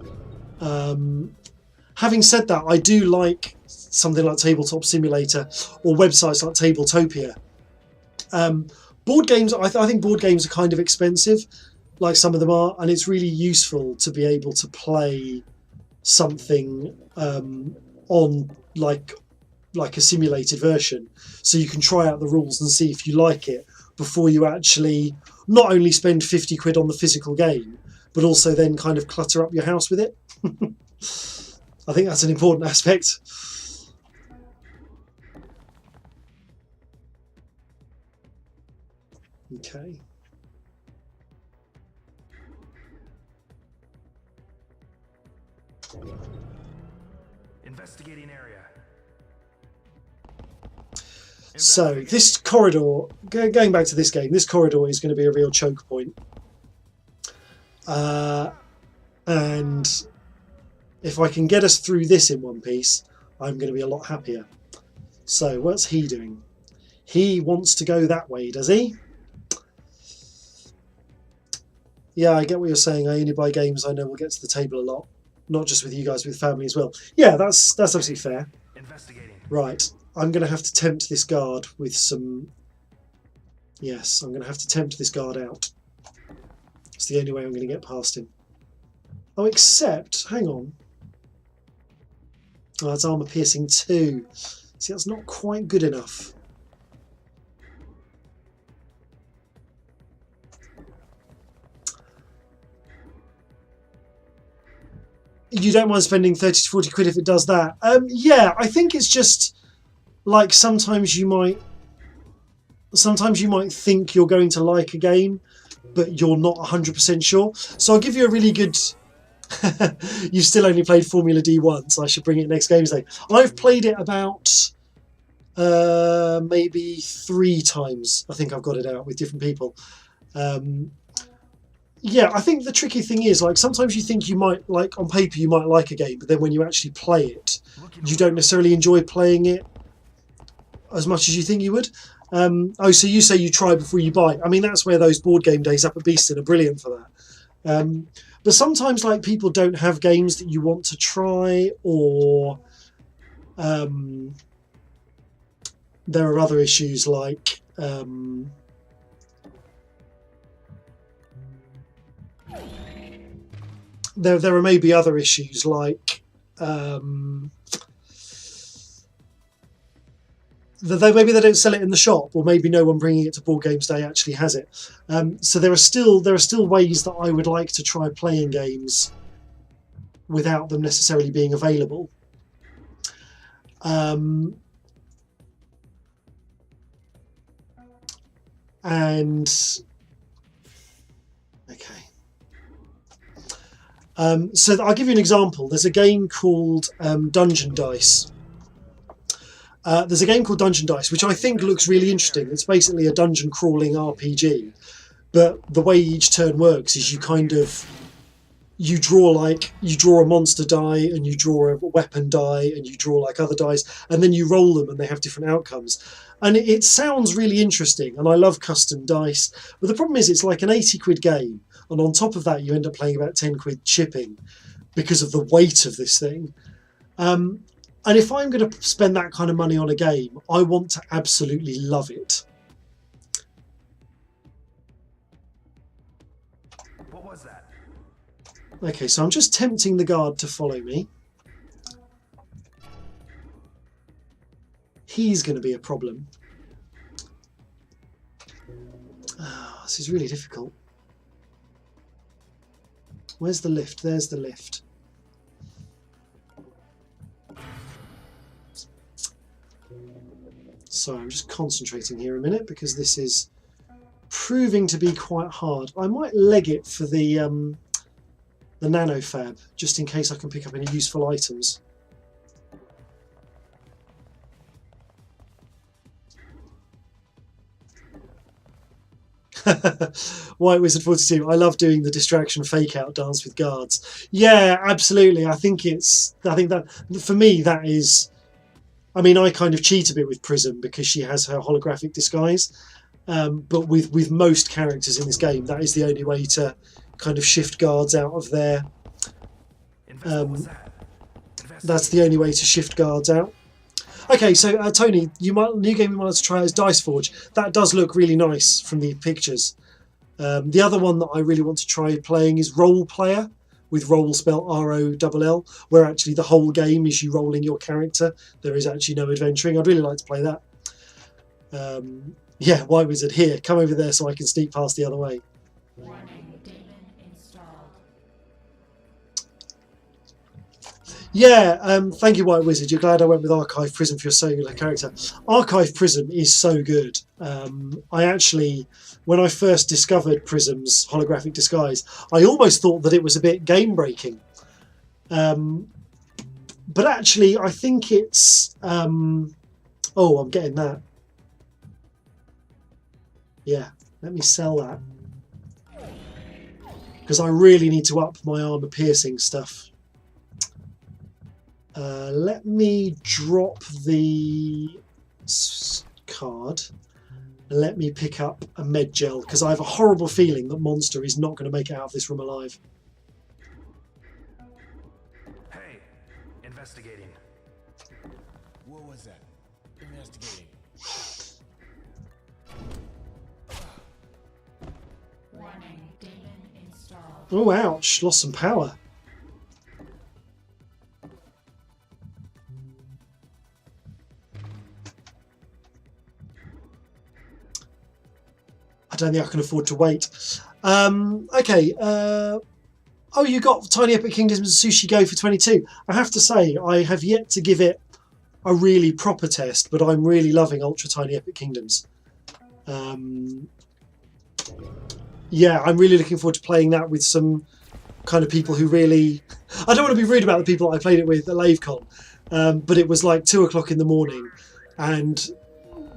Having said that, I do like something like Tabletop Simulator or websites like Tabletopia. Board games, I think board games are kind of expensive, like some of them are, and it's really useful to be able to play something on like a simulated version, so you can try out the rules and see if you like it before you actually not only spend 50 quid on the physical game, but also then kind of clutter up your house with it. I think that's an important aspect. Okay. Investigating area. So this corridor, going back to this game, this corridor is going to be a real choke point. And if I can get us through this in one piece, I'm going to be a lot happier. So what's he doing? He wants to go that way, does he? Yeah, I get what you're saying. I only buy games I know will get to the table a lot. Not just with you guys, with family as well. Yeah, that's absolutely fair. Investigating. Right, I'm going to have to tempt this guard with some... Yes, I'm going to have to tempt this guard out. It's the only way I'm going to get past him. Oh, except... Hang on. Oh, that's armour piercing 2. See, that's not quite good enough. You don't mind spending 30 to 40 quid if it does that? Yeah, I think it's just like sometimes you might think you're going to like a game, but you're not 100% sure. So I'll give you a really good... You've still only played Formula D once. I should bring it next games day. I've played it about maybe 3 times. I think I've got it out with different people. Yeah, I think the tricky thing is, like, sometimes you think you might, like, on paper you might like a game, but then when you actually play it, you don't necessarily enjoy playing it as much as you think you would. Oh, so you say you try before you buy. I mean, that's where those board game days up at Beeston are brilliant for that. But sometimes, like, people don't have games that you want to try, or there are other issues like... There are maybe other issues like maybe they don't sell it in the shop, or maybe no one bringing it to Board Games Day actually has it. So there are still ways that I would like to try playing games without them necessarily being available. And okay. So I'll give you an example. There's a game called Dungeon Dice. There's a game called Dungeon Dice, which I think looks really interesting. It's basically a dungeon crawling RPG, but the way each turn works is you draw a monster die, and you draw a weapon die, and you draw like other dice, and then you roll them and they have different outcomes. And it sounds really interesting, and I love custom dice, but the problem is it's like an 80 quid game, and on top of that you end up paying about 10 quid shipping because of the weight of this thing. And if I'm going to spend that kind of money on a game, I want to absolutely love it. What was that? Okay, so I'm just tempting the guard to follow me. He's going to be a problem. This is really difficult. Where's the lift? There's the lift. So I'm just concentrating here a minute because this is proving to be quite hard. I might leg it for the nanofab, just in case I can pick up any useful items. White Wizard 42. I love doing the distraction fake out dance with guards. Yeah, absolutely. I think that for me that is. I mean, I kind of cheat a bit with Prism because she has her holographic disguise, but with most characters in this game, that is the only way to kind of shift guards out of their. That's the only way to shift guards out. Okay, so Tony, new game you might have to try is Dice Forge. That does look really nice from the pictures. The other one that I really want to try playing is Roll Player, with roll spelled R-O-L-L, where actually the whole game is you rolling your character. There is actually no adventuring. I'd really like to play that. Yeah, White Wizard, here, come over there so I can sneak past the other way. Warning, demon installed. Yeah, thank you, White Wizard. You're glad I went with Archive Prism for your cellular character. Archive Prism is so good. I actually, when I first discovered Prism's holographic disguise, I almost thought that it was a bit game-breaking. But actually, I think it's... oh, I'm getting that. Yeah, let me sell that. Because I really need to up my armor-piercing stuff. Let me drop the card. Let me pick up a med gel, because I have a horrible feeling that Monster is not going to make it out of this room alive. Hey, investigating. What was that? Investigating. Warning, demon installed. Oh, ouch. Lost some power. I don't think I can afford to wait. Okay. Oh, you got Tiny Epic Kingdoms and Sushi Go for 22. I have to say, I have yet to give it a really proper test, but I'm really loving Ultra Tiny Epic Kingdoms. Yeah, I'm really looking forward to playing that with some kind of people who really... I don't want to be rude about the people I played it with at LaveCon, but it was like 2 o'clock in the morning, and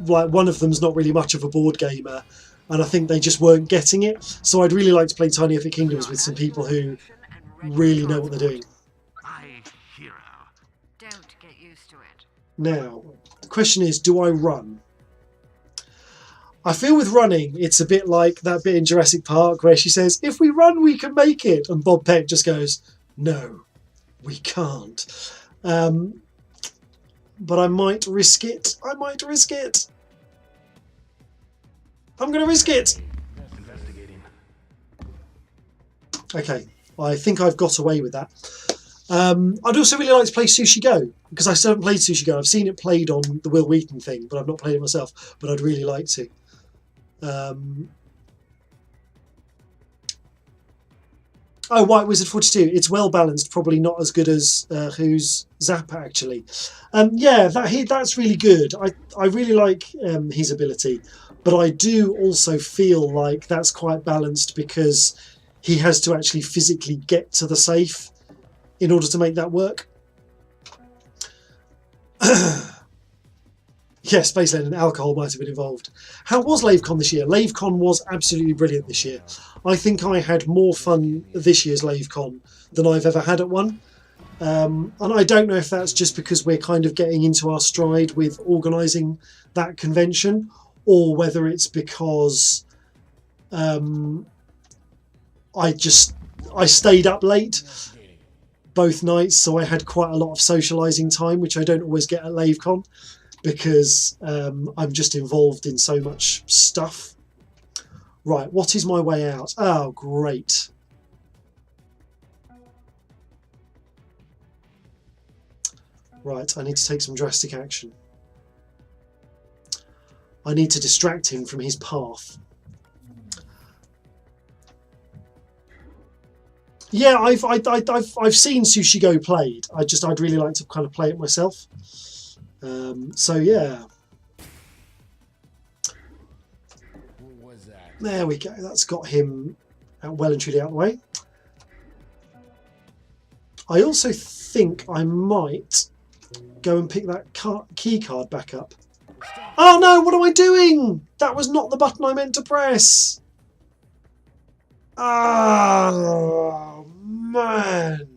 like one of them's not really much of a board gamer, and I think they just weren't getting it. So I'd really like to play Tiny Epic Kingdoms with some people who really know what they're doing. My hero. Don't get used to it. Now, the question is, do I run? I feel with running, it's a bit like that bit in Jurassic Park where she says, if we run, we can make it. And Bob Peck just goes, no, we can't. But I might risk it. I might risk it. I'm going to risk it. Investigating. Okay, I think I've got away with that. I'd also really like to play Sushi Go, because I still haven't played Sushi Go. I've seen it played on the Will Wheaton thing, but I've not played it myself. But I'd really like to. Oh, White Wizard 42. It's well balanced, probably not as good as Who's Zappa, actually. Yeah, that's really good. I really like his ability, but I do also feel like that's quite balanced because he has to actually physically get to the safe in order to make that work. Yeah, Spaceland and alcohol might have been involved. How was LaveCon this year? LaveCon was absolutely brilliant this year. I think I had more fun this year's LaveCon than I've ever had at one. And I don't know if that's just because we're kind of getting into our stride with organising that convention, or whether it's because I stayed up late both nights, so I had quite a lot of socialising time, which I don't always get at LaveCon, because I'm just involved in so much stuff. Right, what is my way out? Oh, great. Right, I need to take some drastic action. I need to distract him from his path. Yeah, I've seen Sushi Go played. I'd really like to kind of play it myself. So yeah. What was that? There we go. That's got him well and truly out of the way. I also think I might go and pick that key card back up. Oh no, what am I doing? That was not the button I meant to press. Oh man.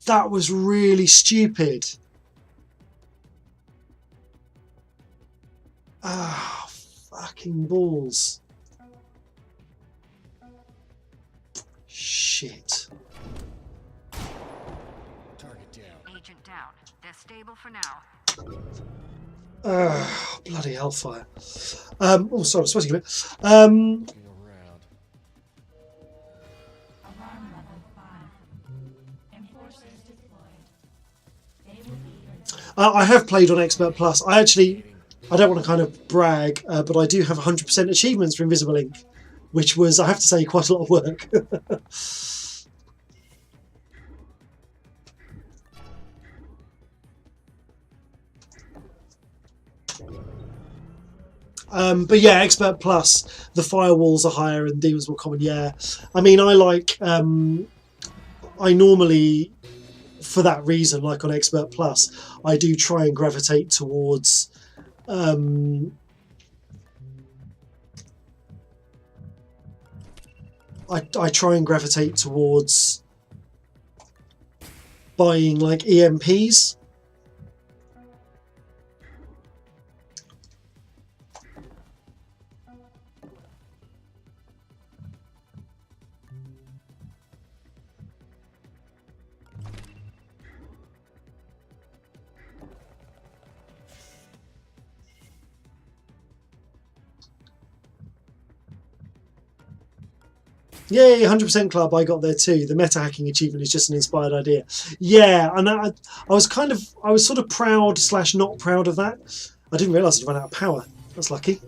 That was really stupid. Ah, fucking balls. Shit. Target down. Agent down. They're stable for now. Bloody hellfire. Oh, sorry, I'm sweating a bit. Looking around. Alarm level 5. Enforcers deployed. They will be your I have played on Expert Plus. I don't want to kind of brag, but I do have 100% achievements for Invisible Ink, which was, I have to say, quite a lot of work. But yeah, Expert Plus, the firewalls are higher and demons more common. Yeah, I mean, I normally, for that reason, like on Expert Plus, I do try and gravitate towards I try and gravitate towards buying like EMPs. Yay, 100% Club, I got there too. The meta hacking achievement is just an inspired idea. Yeah, and I was sort of proud / not proud of that. I didn't realise I'd run out of power. That's lucky.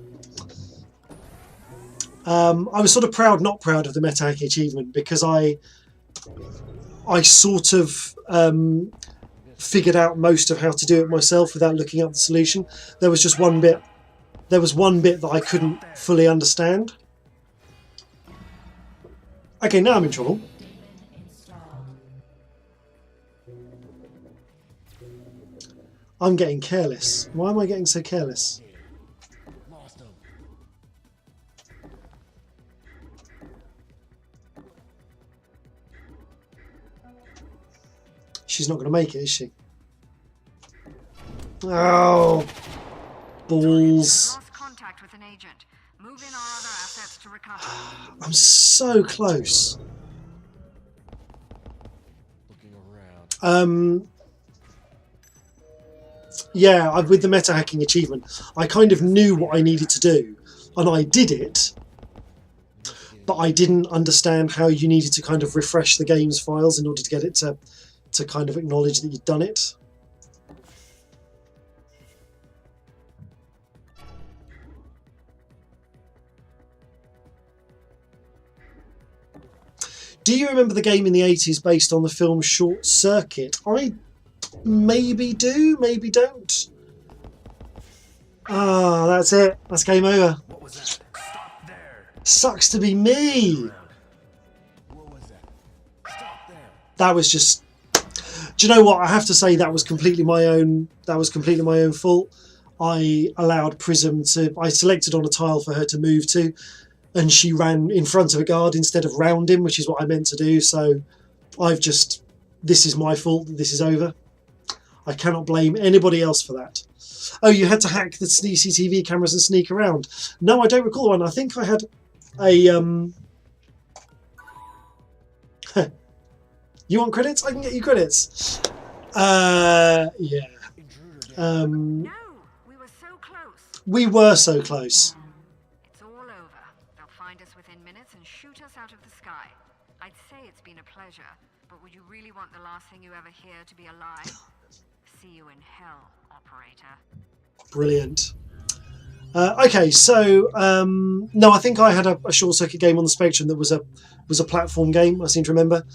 I was sort of proud, not proud of the meta hacking achievement, because I sort of figured out most of how to do it myself without looking up the solution. There was just one bit. There was one bit that I couldn't fully understand. Okay, now I'm in trouble. I'm getting careless. Why am I getting so careless? Lost him. She's not going to make it, is she? Oh, balls. Lost contact with an agent. Move in our other assets to recover. I'm so close. Looking around. Yeah, with the meta hacking achievement, I kind of knew what I needed to do, and I did it, but I didn't understand how you needed to kind of refresh the game's files in order to get it to kind of acknowledge that you'd done it. Do you remember the game in the 80s based on the film Short Circuit? I maybe do, maybe don't. Ah, that's it. That's game over. What was that? Stop there! Sucks to be me. What was that? Stop there. That was just. Do you know what? I have to say that was completely my own. That was completely my own fault. I allowed Prism to. I selected on a tile for her to move to, and she ran in front of a guard instead of round him, which is what I meant to do. So, I've just. This is my fault that this is over. I cannot blame anybody else for that. Oh, you had to hack the CCTV cameras and sneak around. No, I don't recall one. I think I had a. You want credits? I can get you credits. Yeah. No, we were so close. We were so close. It's all over. They'll find us within minutes and shoot us out of the sky. I'd say it's been a pleasure, but would you really want the last thing you ever hear to be alive? See you in hell, operator. Brilliant. Okay, so no, I think I had a short circuit game on the Spectrum that was a platform game. I seem to remember.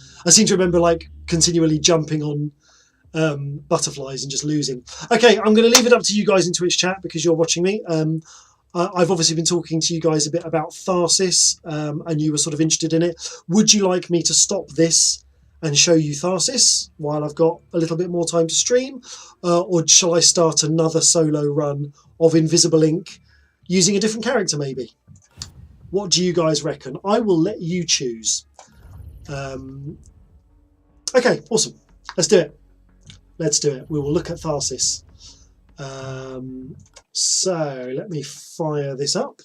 Like continually jumping on butterflies and just losing. Okay, I'm going to leave it up to you guys in Twitch chat because you're watching me. I've obviously been talking to you guys a bit about Tharsis, and you were sort of interested in it. Would you like me to stop this and show you Tharsis while I've got a little bit more time to stream, or shall I start another solo run of Invisible Ink using a different character maybe? What do you guys reckon? I will let you choose. Okay, awesome. Let's do it. Let's do it. We will look at Tharsis. So let me fire this up.